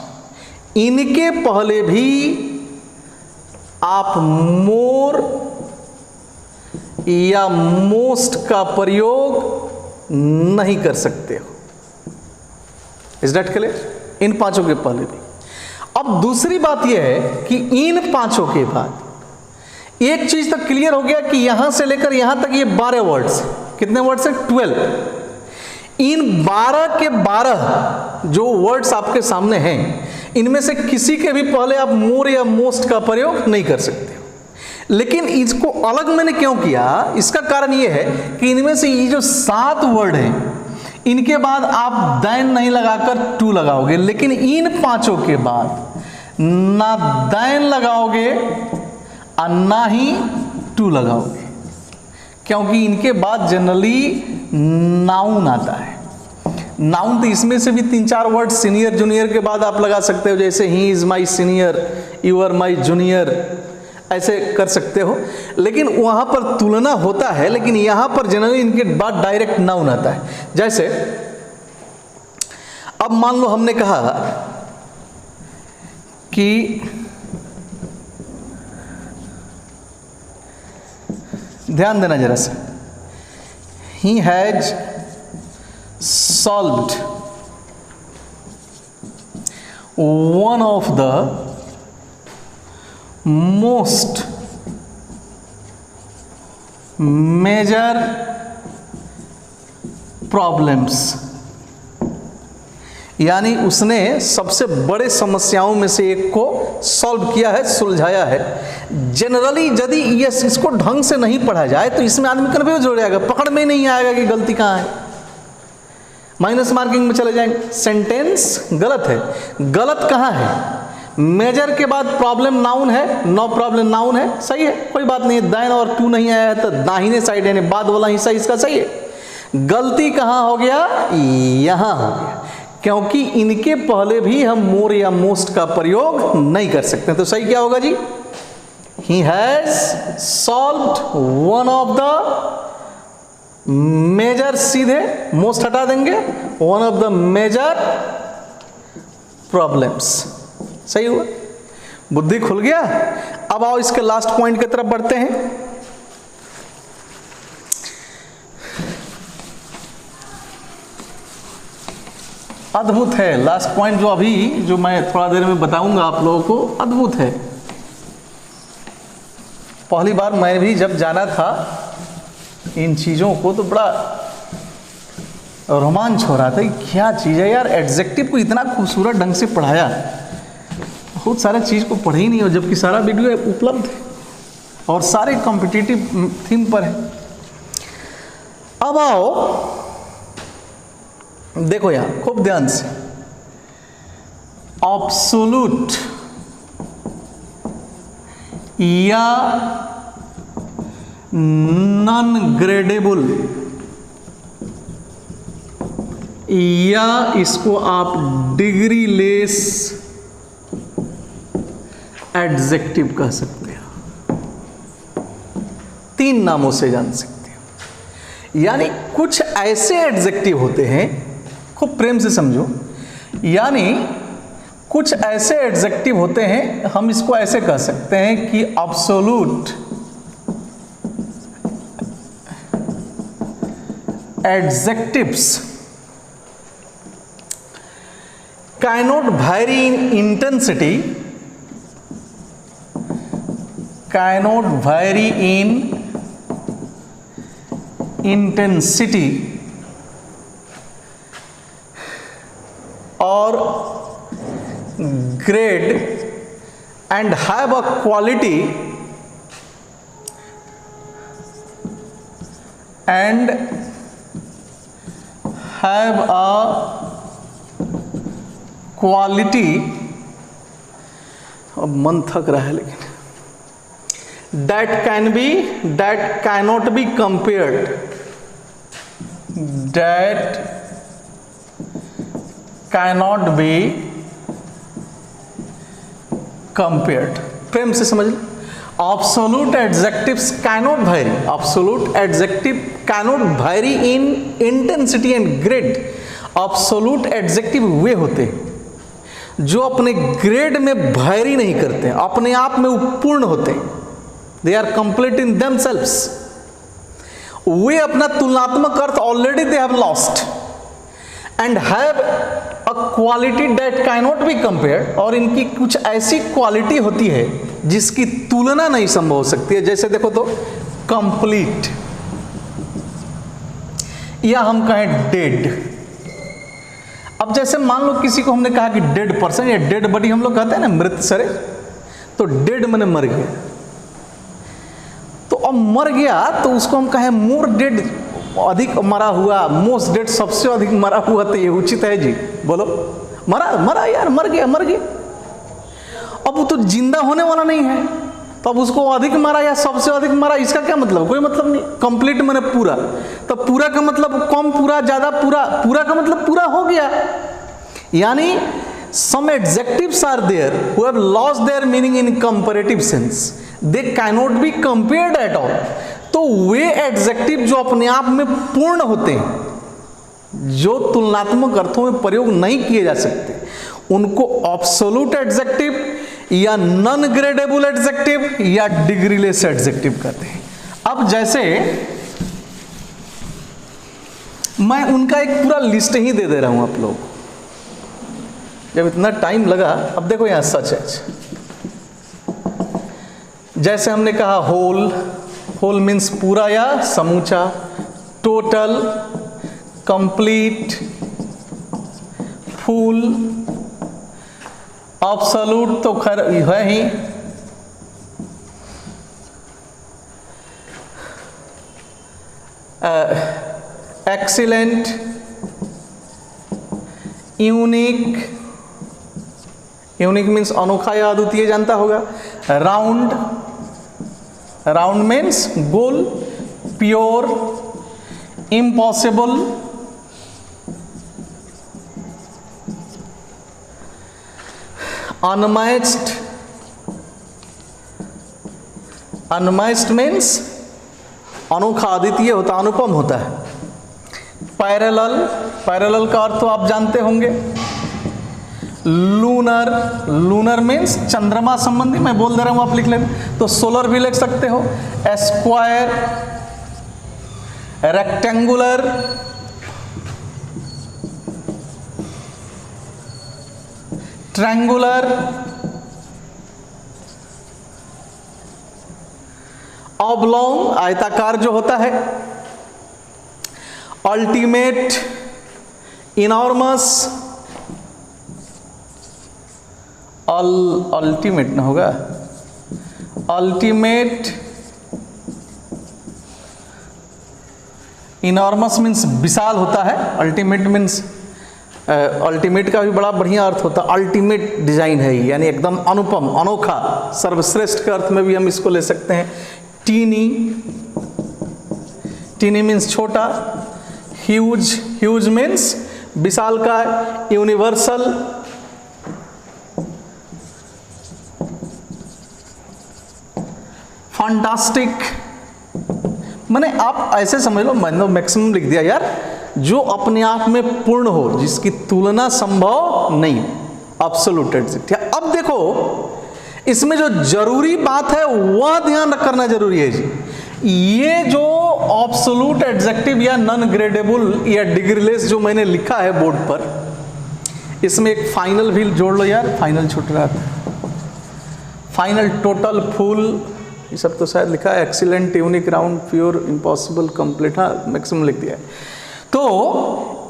इनके पहले भी आप मोर या मोस्ट का प्रयोग नहीं कर सकते हो। Is that clear? इन पांचों के पहले भी। अब दूसरी बात यह है कि इन पांचों के बाद एक चीज तक क्लियर हो गया कि यहां से लेकर यहां तक ये 12 वर्ड्स, कितने वर्ड्स हैं? 12। इन 12 के 12 जो वर्ड्स आपके सामने हैं, इनमें से किसी के भी पहले आप मोर या मोस्ट का प्रयोग नहीं कर सकते हो। लेकिन इसको अलग मैंने क्यों किया, इसका कारण यह है कि इनमें से ये जो 7 वर्ड हैं, इनके बाद आप दैन नहीं लगाकर टू लगाओगे, लेकिन इन पांचों के बाद ना दैन लगाओगे और ना ही टू लगाओगे, क्योंकि इनके बाद जनरली नाउन आता है। नाउन तो इसमें से भी 3-4 वर्ड सीनियर जूनियर के बाद आप लगा सकते हो, जैसे he is my senior, you are my junior, ऐसे कर सकते हो। लेकिन वहां पर तुलना होता है, लेकिन यहां पर जनरली इनके बाद डायरेक्ट नाउन आता है। जैसे अब मान लो हमने कहा कि ध्यान देना जरा सा, he has solved one of the most major problems, यानी उसने सबसे बड़े समस्याओं में से एक को सॉल्व किया है, सुलझाया है। जनरली यदि ये इसको ढंग से नहीं पढ़ा जाए तो इसमें आदमी कन्फ्यूज हो जाएगा, पकड़ में नहीं आएगा कि गलती कहाँ है, माइनस मार्किंग में चले जाएंगे। सेंटेंस गलत है, गलत कहाँ है? मेजर के बाद प्रॉब्लम नाउन है, नो प्रॉब्लम नाउन है, सही है, कोई बात नहीं है। दाइन और टू नहीं आया है तो दाहिने साइड यानी बाद वाला हिस्सा इसका सही है। गलती कहाँ हो गया? यहां हो गया, क्योंकि इनके पहले भी हम मोर या मोस्ट का प्रयोग नहीं कर सकते। तो सही क्या होगा जी? He has solved one of the major, सीधे मोस्ट हटा देंगे, one of the major problems. सही हुआ, बुद्धि खुल गया। अब आओ इसके लास्ट पॉइंट की तरफ बढ़ते हैं। अद्भुत है लास्ट पॉइंट, जो अभी जो मैं थोड़ा देर में बताऊंगा आप लोगों को, अद्भुत है। पहली बार मैं भी जब जाना था इन चीजों को तो बड़ा रोमांच हो रहा था, क्या चीज है यार, एडजेक्टिव को इतना खूबसूरत ढंग से पढ़ाया, बहुत सारे चीज को पढ़े ही नहीं हो, जबकि सारा वीडियो उपलब्ध है और सारे कॉम्पिटिटिव थीम पर है। अब आओ देखो यहां खूब ध्यान से, एब्सोल्यूट या नॉन ग्रेडेबल, या इसको आप डिग्री लेस एडजेक्टिव कह सकते हो, 3 नामों से जान सकते हो। यानी कुछ ऐसे एडजेक्टिव होते हैं, खूब प्रेम से समझो, यानी कुछ ऐसे एडजेक्टिव होते हैं, हम इसको ऐसे कह सकते हैं कि absolute adjectives cannot vary in intensity, cannot vary in intensity or grade and have a quality and have a quality, अब मन थक रहा है लेकिन, that can be, that cannot be compared, that cannot be compared. प्रेम से समझ लो, absolute adjectives cannot vary, absolute adjective cannot vary in intensity and grade। absolute adjective वे होते हैं जो अपने ग्रेड में वैरी नहीं करते, अपने आप में पूर्ण होते हैं, they are complete in themselves। वे अपना तुलनात्मक अर्थ already they have lost and have a quality that cannot be compared, और इनकी कुछ ऐसी क्वालिटी होती है जिसकी तुलना नहीं संभव हो सकती है। जैसे देखो तो कंप्लीट, या हम कहें डेड। अब जैसे मान लो किसी को हमने कहा कि डेड पर्सन या डेड बॉडी, हम लोग कहते हैं ना मृत शरीर, तो डेड माने मर गया। तो अब मर गया तो उसको हम कहें मोर डेड, अधिक मरा हुआ, मोस्ट डेड सबसे अधिक मरा हुआ, तो ये उचित है जी? बोलो, मरा यार, मर गया। अब वो तो जिंदा होने वाला नहीं है, तो अब उसको अधिक मरा या सबसे अधिक मरा, इसका क्या मतलब? कोई मतलब नहीं। कंप्लीट माने पूरा, तो पूरा का मतलब कम पूरा, ज्यादा पूरा, पूरा का मतलब पूरा हो गया। यानी some adjectives are there who have lost their meaning in comparative sense, they cannot be compared at all। तो वे एडजेक्टिव जो अपने आप में पूर्ण होते हैं, जो तुलनात्मक अर्थों में प्रयोग नहीं किए जा सकते, उनको एब्सोल्यूट एडजेक्टिव या नॉन ग्रेडेबल एडजेक्टिव या डिग्रीलेस एडजेक्टिव कहते हैं। अब जैसे मैं उनका एक पूरा लिस्ट ही दे रहा हूं आप लोग, जब इतना टाइम लगा। अब देखो यहां सच है, जैसे हमने कहा होल, होल मीन्स पूरा या समूचा, टोटल, कंप्लीट, फुल, एब्सोल्यूट तो खैर है ही, एक्सीलेंट, यूनिक, यूनिक मीन्स अनोखा या अद्वितीय, जानता होगा। राउंड, राउंड मीन्स गोल, pure, impossible, unmatched, unmatched means अनोखा, अद्वितीय होता, अनुपम होता है। पैरेलल, पैरेलल का अर्थ तो आप जानते होंगे। लूनर, लूनर मीन्स चंद्रमा संबंधी, मैं बोल दे रहा हूं आप लिख लेते, तो सोलर भी लिख सकते हो। स्क्वायर, रेक्टेंगुलर, ट्रायंगुलर, ऑब्लॉन्ग, आयताकार जो होता है, अल्टीमेट, इनॉर्मस, अल्टीमेट ना होगा, अल्टीमेट, इनॉर्मस मीन्स विशाल होता है, अल्टीमेट मीन्स, अल्टीमेट का भी बड़ा बढ़िया अर्थ होता है, अल्टीमेट डिजाइन है, यानी एकदम अनुपम, अनोखा, सर्वश्रेष्ठ के अर्थ में भी हम इसको ले सकते हैं। टीनी, टीनी मीन्स छोटा। ह्यूज, ह्यूज मीन्स विशाल का। यूनिवर्सल, फैंटास्टिक, माने आप ऐसे समझ लो, मैंने मैक्सिमम लिख दिया यार, जो अपने आप में पूर्ण हो, जिसकी तुलना संभव नहीं, एब्सोल्यूट एडजेक्टिव। अब देखो इसमें जो जरूरी बात है वह ध्यान करना जरूरी है जी। ये जो एब्सोल्यूट एडजेक्टिव या नॉन ग्रेडेबल या डिग्रीलेस जो मैंने लिखा है बोर्ड पर, इसमें एक फाइनल भी जोड़ लो यार, फाइनल छूट रहा था। फाइनल, टोटल, फुल, ये सब तो शायद लिखा है। Excellent, unique, round, pure, impossible, complete, हाँ मैक्सिमम लिख दिया है। तो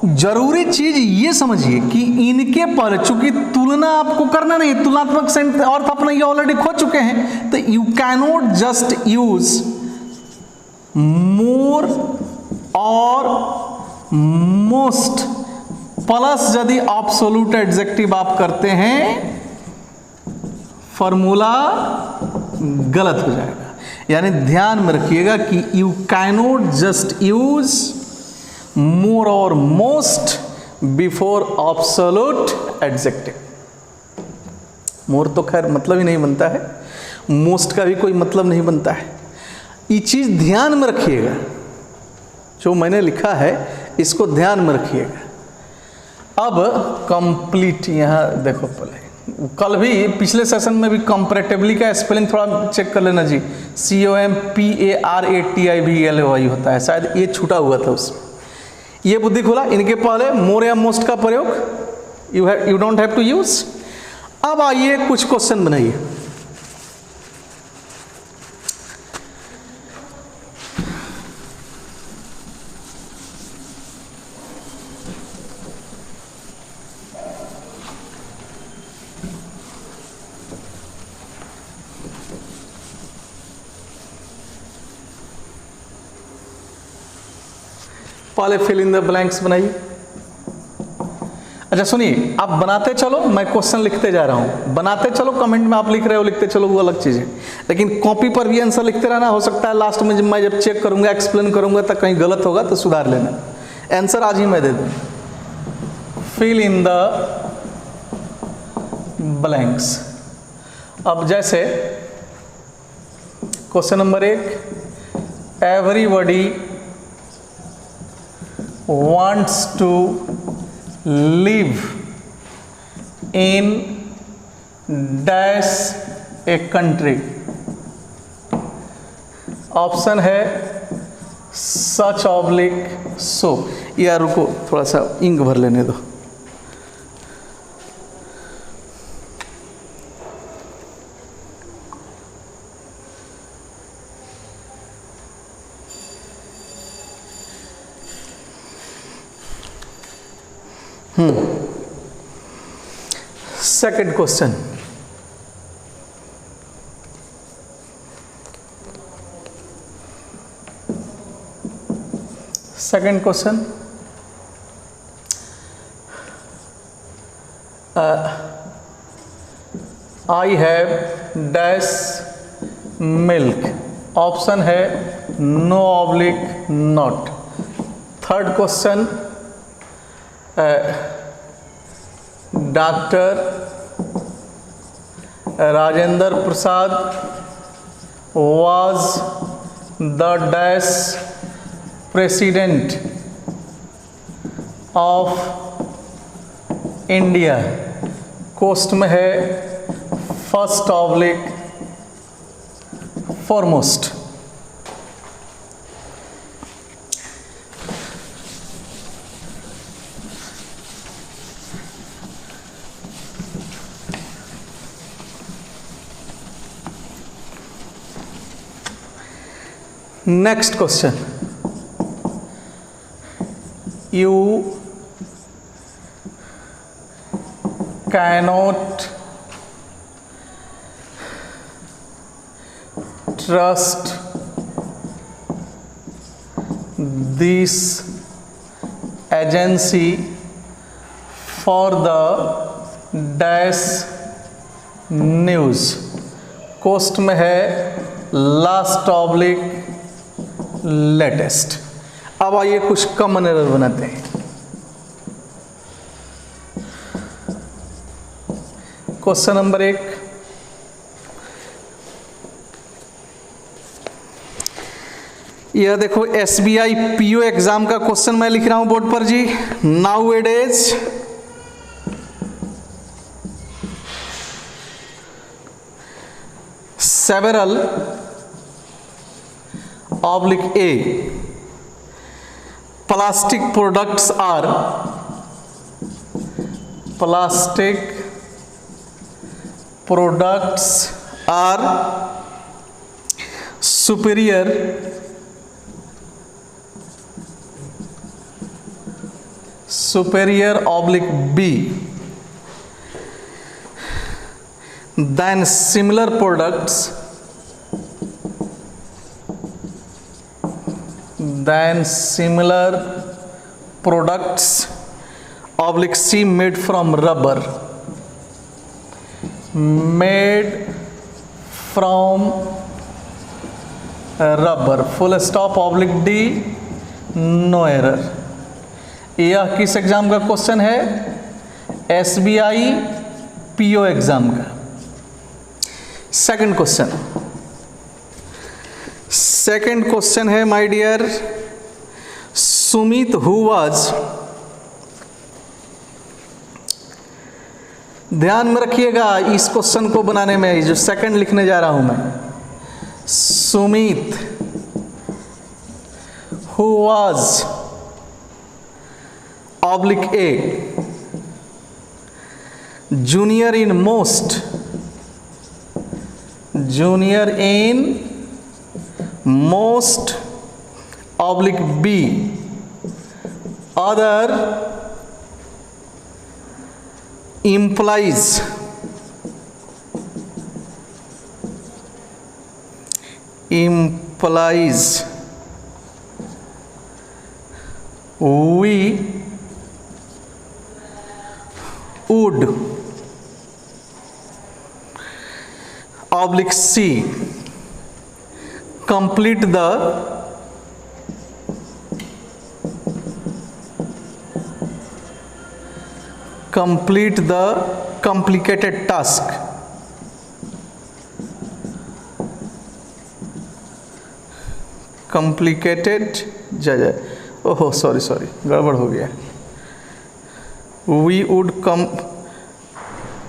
जरूरी चीज ये समझिए कि इनके पर चूंकि तुलना आपको करना नहीं, तुलनात्मक सेंस अर्थ अपना ये ऑलरेडी खो चुके हैं, तो you cannot just use more और मोस्ट प्लस यदि एब्सोल्यूट एडजेक्टिव आप करते हैं, फॉर्मूला गलत हो जाएगा। यानी ध्यान में रखिएगा कि you cannot just use more और मोस्ट बिफोर एब्सोल्यूट एडजेक्टिव। मोर तो खैर मतलब ही नहीं बनता है, मोस्ट का भी कोई मतलब नहीं बनता है। ये चीज़ ध्यान में रखिएगा, जो मैंने लिखा है इसको ध्यान में रखिएगा। अब कंप्लीट, यहाँ देखो, पहले कल भी पिछले सेशन में भी कंपैरेटिवली का स्पेलिंग थोड़ा चेक कर लेना जी। COMPARATIVLY होता है, शायद ये छूटा हुआ था उसमें। ये बुद्धि खोला, इनके पहले मोर या मोस्ट का प्रयोग you don't have to use. अब आइए कुछ क्वेश्चन बनाइए। पहले फिल इन द ब्लैंक्स बनाइए। अच्छा सुनिए, आप बनाते चलो, मैं क्वेश्चन लिखते जा रहा हूं, बनाते चलो, कमेंट में आप लिख रहे हो लिखते चलो, वो अलग चीज़ है, लेकिन कॉपी पर भी आंसर लिखते रहना। हो सकता है लास्ट में जब मैं चेक करूंगा, एक्सप्लेन करूंगा, तो कहीं गलत होगा तो सुधार लेना। आंसर आज ही मैं दे दूँ। Fill in the blanks. अब जैसे question number 1, everybody wants to live in dash a country। Option है सच ऑब्लिक सो। यार रुको, थोड़ा सा इंक भर लेने दो। Second question, I have dash milk. Option है no oblique not. Third question, doctor Rajendra Prasad was the dash president of India. कोस्ट में है first oblique foremost. Next question, you cannot trust this agency for the dash news। कोस्ट में है last oblique latest. अब आइए कुछ कॉमन एरर बनाते हैं। क्वेश्चन नंबर 1, यह देखो SBI PO एग्जाम का क्वेश्चन मैं लिख रहा हूं बोर्ड पर जी। Now it is several oblique A plastic products are superior oblique B than similar products oblique C made from rubber, full stop oblique D, no error. यह किस exam का क्वेश्चन है? SBI PO एग्जाम का। Second question, second question है my dear, Sumit who was, ध्यान में रखिएगा इस क्वेश्चन को बनाने में, जो सेकंड लिखने जा रहा हूं मैं, Sumit who was oblique A junior in most, junior in most oblique B other implies we would oblique C complete the complicated task, complicated ओहो सॉरी गड़बड़ हो गया, we would come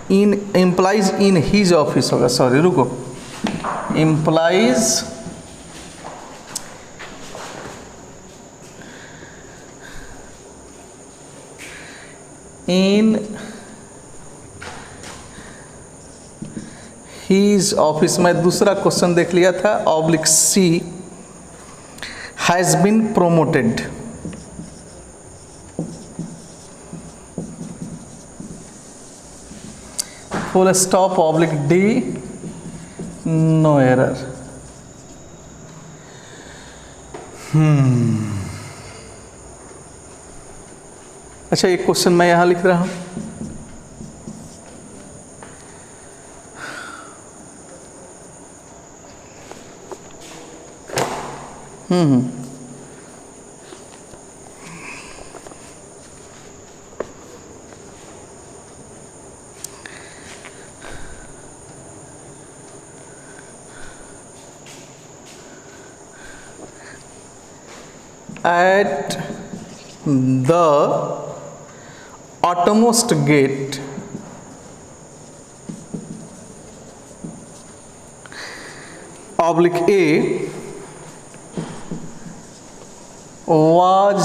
in implies in his office होगा, sorry रुको, implies in his office, मैं दूसरा question देख लिया था, oblique C has been promoted, full stop oblique D, no error. अच्छा एक क्वेश्चन मैं यहां लिख रहा हूं, at the outermost gate oblique A was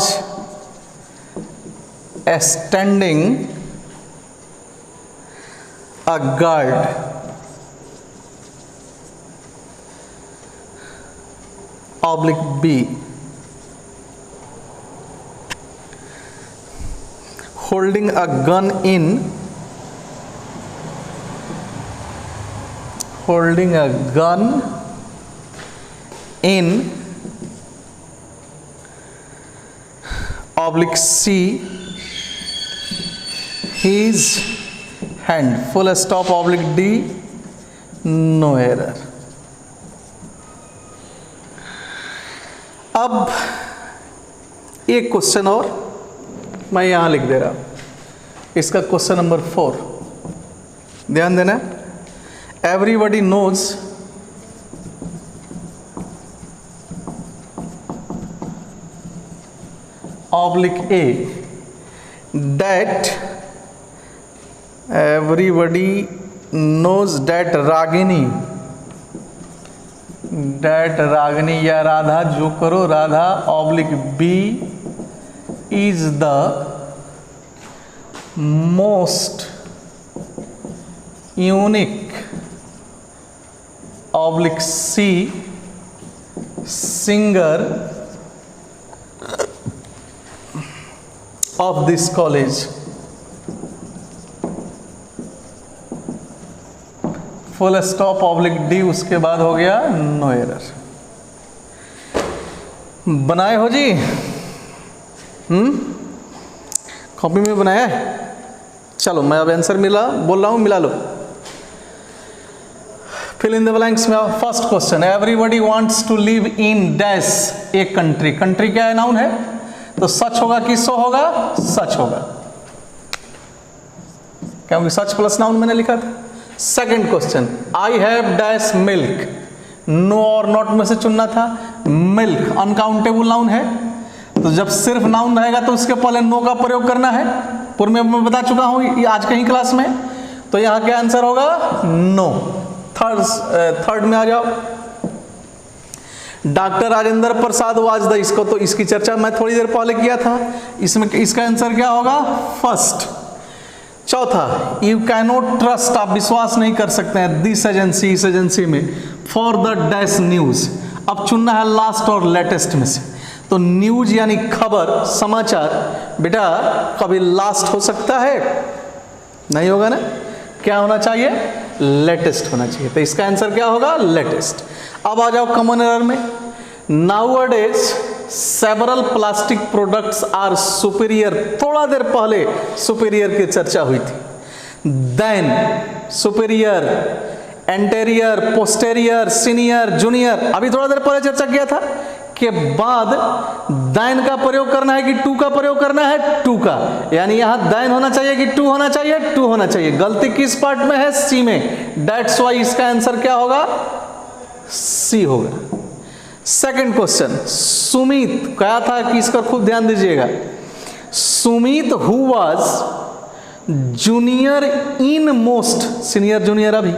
standing a guard oblique B holding a gun in oblique C his hand, full stop oblique D, no error. अब एक question और मैं यहां लिख दे रहा हूं, इसका क्वेश्चन नंबर 4, ध्यान देना, everybody knows oblique A that everybody knows that Ragini या राधा, जो करो Radha oblique B is the most unique oblique C singer of this college, full stop oblique D, उसके बाद हो गया नो एरर। बनाए हो जी? कॉपी में बनाया है? चलो मैं अब आंसर बोल रहा हूं, मिला लो। फिल इन द ब्लैंक्स में first question, everybody wants to live in dash a country. Country क्या है? नाउन है, तो सच होगा कि सो होगा? सच होगा, क्योंकि सच प्लस नाउन मैंने लिखा था। Second question, I have dash milk, no और नॉट में से चुनना था। मिल्क अनकाउंटेबल नाउन है, तो जब सिर्फ नाउन रहेगा तो उसके पहले नो का प्रयोग करना है। पूर्व में मैं बता चुका हूं आज कहीं क्लास में, तो यहां क्या आंसर होगा? नो। थर्ड में आ जाओ, doctor Rajendra Prasad was the, इसको तो इसकी चर्चा मैं थोड़ी देर पहले किया था, इसमें इसका आंसर क्या होगा? फर्स्ट। चौथा, यू कैनोट ट्रस्ट, आप विश्वास नहीं कर सकते हैं दिस एजेंसी, इस एजेंसी में, फॉर द डैश न्यूज। अब चुनना है लास्ट और लेटेस्ट में से, तो न्यूज यानी खबर, समाचार, बेटा कभी लास्ट हो सकता है? नहीं होगा ना। क्या होना चाहिए? लेटेस्ट होना चाहिए, तो इसका आंसर क्या होगा? लेटेस्ट। अब आ जाओ कॉमन एरर में, nowadays several plastic products are superior, थोड़ा देर पहले सुपीरियर की चर्चा हुई थी। Then, superior, anterior, posterior, senior, junior, अभी थोड़ा देर पहले चर्चा किया था के बाद दैन का प्रयोग करना है कि टू का प्रयोग करना है? टू का, यानी यहां दैन होना चाहिए कि टू होना चाहिए? टू होना चाहिए। गलती किस पार्ट में है? सी में, दैट्स वाई इसका आंसर क्या होगा? सी होगा। सेकंड क्वेश्चन, सुमित, कहा था कि इसका खूब ध्यान दीजिएगा। Sumit who was junior in most, senior junior अभी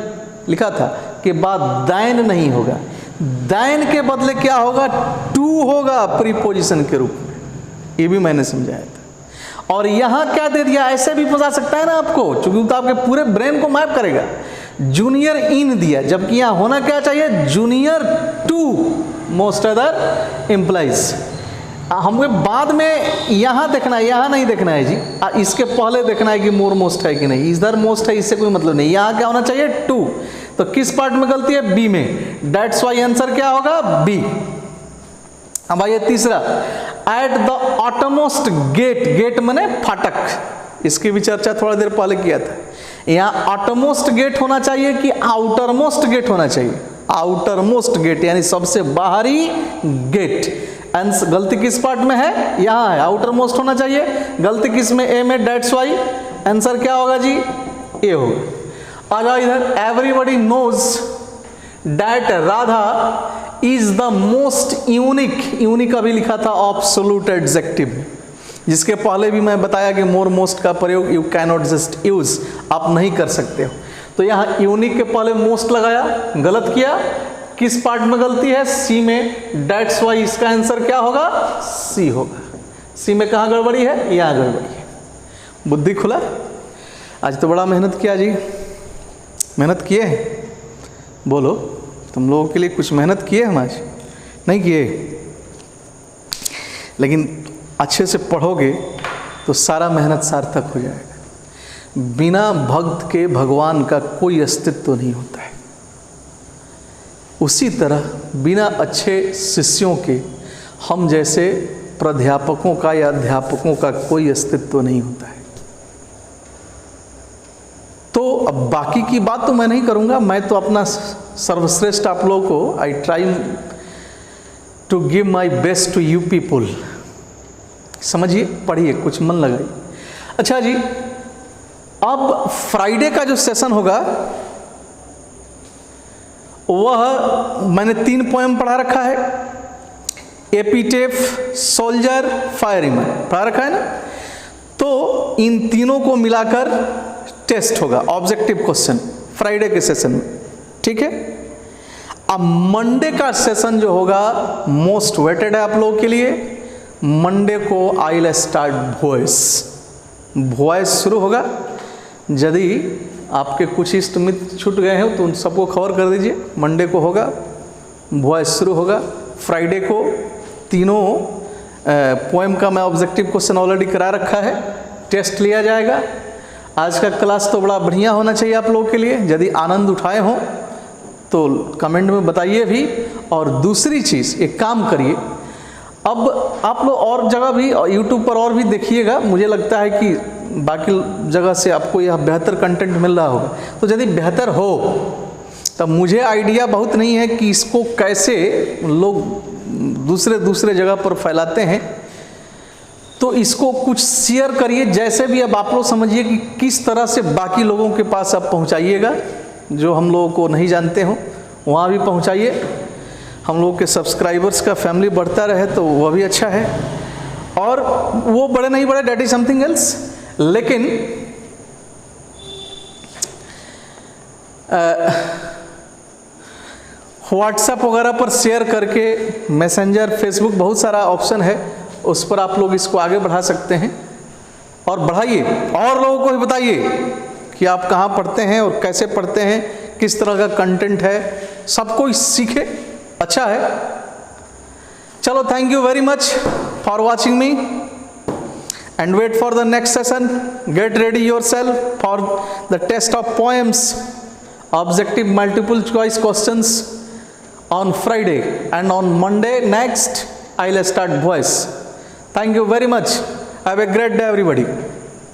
लिखा था, के बाद दैन नहीं होगा, दैन के बदले क्या होगा? टू होगा प्रीपोजिशन के रूप में, ये भी मैंने समझाया था। और यहां क्या दे दिया? ऐसे भी पूछा सकता है ना आपको, चूंकि तो आपके पूरे ब्रेन को मैप करेगा। जूनियर इन दिया, जबकि यहां होना क्या चाहिए? Junior to most other employees. हमको बाद में यहां देखना है, यहां नहीं देखना है जी, इसके पहले देखना है कि मोर मोस्ट है कि नहीं। इधर मोस्ट है, इससे कोई मतलब नहीं। यहां क्या होना चाहिए? टू। तो किस पार्ट में गलती है? बी में, दैट्स वाई आंसर क्या होगा? बी। अब आइए तीसरा, at the outermost gate, gate माने फाटक, इसकी भी चर्चा थोड़ा देर पहले किया था। यहां ऑटोमोस्ट गेट होना चाहिए कि आउटरमोस्ट गेट होना चाहिए? आउटरमोस्ट गेट यानी सबसे बाहरी गेट। गलती किस पार्ट में है? यहां है, आउटरमोस्ट होना चाहिए। गलती किस में? ए में, दैट्स वाई आंसर क्या होगा जी? ए होगा। आ जाओ इधर, everybody knows that Radha is the most unique, unique अभी लिखा था ऑब्सोल्यूट एडजेक्टिव, जिसके पहले भी मैं बताया कि मोर मोस्ट का प्रयोग यू कैनॉट जस्ट यूज, आप नहीं कर सकते हो। तो यहाँ यूनिक के पहले मोस्ट लगाया, गलत किया। किस पार्ट में गलती है? सी में, दैट्स वाई इसका आंसर क्या होगा? सी होगा। सी में कहाँ गड़बड़ी है? यहाँ गड़बड़ी है। बुद्धि खुला। आज तो बड़ा मेहनत किया जी, मेहनत किए? बोलो, तुम लोगों के लिए कुछ मेहनत किए हम आज? नहीं किए, लेकिन अच्छे से पढ़ोगे तो सारा मेहनत सार्थक हो जाएगा। बिना भक्त के भगवान का कोई अस्तित्व नहीं होता है। उसी तरह बिना अच्छे शिष्यों के हम जैसे प्राध्यापकों का या अध्यापकों का कोई अस्तित्व नहीं होता है। तो अब बाकी की बात तो मैं नहीं करूंगा, मैं तो अपना सर्वश्रेष्ठ आप लोगों को, I try to give my best to you people. समझिए, पढ़िए, कुछ मन लगाइए। अच्छा जी, अब फ्राइडे का जो सेशन होगा वह मैंने 3 पोएम पढ़ा रखा है। एपिटेफ, सोल्जर, फायरमैन पढ़ा रखा है ना। तो इन तीनों को मिलाकर टेस्ट होगा, ऑब्जेक्टिव क्वेश्चन फ्राइडे के सेशन में, ठीक है। अब मंडे का सेशन जो होगा मोस्ट वेटेड है आप लोगों के लिए। मंडे को आई विल स्टार्ट वॉइस शुरू होगा। यदि आपके कुछ इष्ट मित्र छूट गए हैं तो उन सबको खबर कर दीजिए। मंडे को होगा, वॉइस शुरू होगा। फ्राइडे को तीनों पोएम का मैं ऑब्जेक्टिव क्वेश्चन ऑलरेडी करा रखा है, टेस्ट लिया जाएगा। आज का क्लास तो बड़ा बढ़िया होना चाहिए आप लोगों के लिए। यदि आनंद उठाए हों तो कमेंट में बताइए भी। और दूसरी चीज़, एक काम करिए, अब आप लोग और जगह भी यूट्यूब पर और भी देखिएगा। मुझे लगता है कि बाकी जगह से आपको यह बेहतर कंटेंट मिल रहा होगा। तो यदि बेहतर हो तब मुझे आइडिया बहुत नहीं है कि इसको कैसे लोग दूसरे जगह पर फैलाते हैं। तो इसको कुछ शेयर करिए, जैसे भी। अब आप लोग समझिए कि किस तरह से बाकी लोगों के पास आप पहुंचाइएगा, जो हम लोगों को नहीं जानते हो वहाँ भी पहुँचाइए। हम लोग के सब्सक्राइबर्स का फैमिली बढ़ता रहे तो वह भी अच्छा है। और वो बड़े नहीं बड़े, डैट इज समथिंग एल्स, लेकिन व्हाट्सएप वगैरह पर शेयर करके, मैसेंजर, फेसबुक, बहुत सारा ऑप्शन है, उस पर आप लोग इसको आगे बढ़ा सकते हैं और बढ़ाइए। और लोगों को भी बताइए कि आप कहाँ पढ़ते हैं और कैसे पढ़ते हैं, किस तरह का कंटेंट है, सब कोई सीखे, अच्छा है। चलो, thank you very much for watching me and wait for the next session. Get ready yourself for the test of poems, objective multiple choice questions on Friday, and on Monday next I'll start voice. Thank you very much. Have a great day everybody.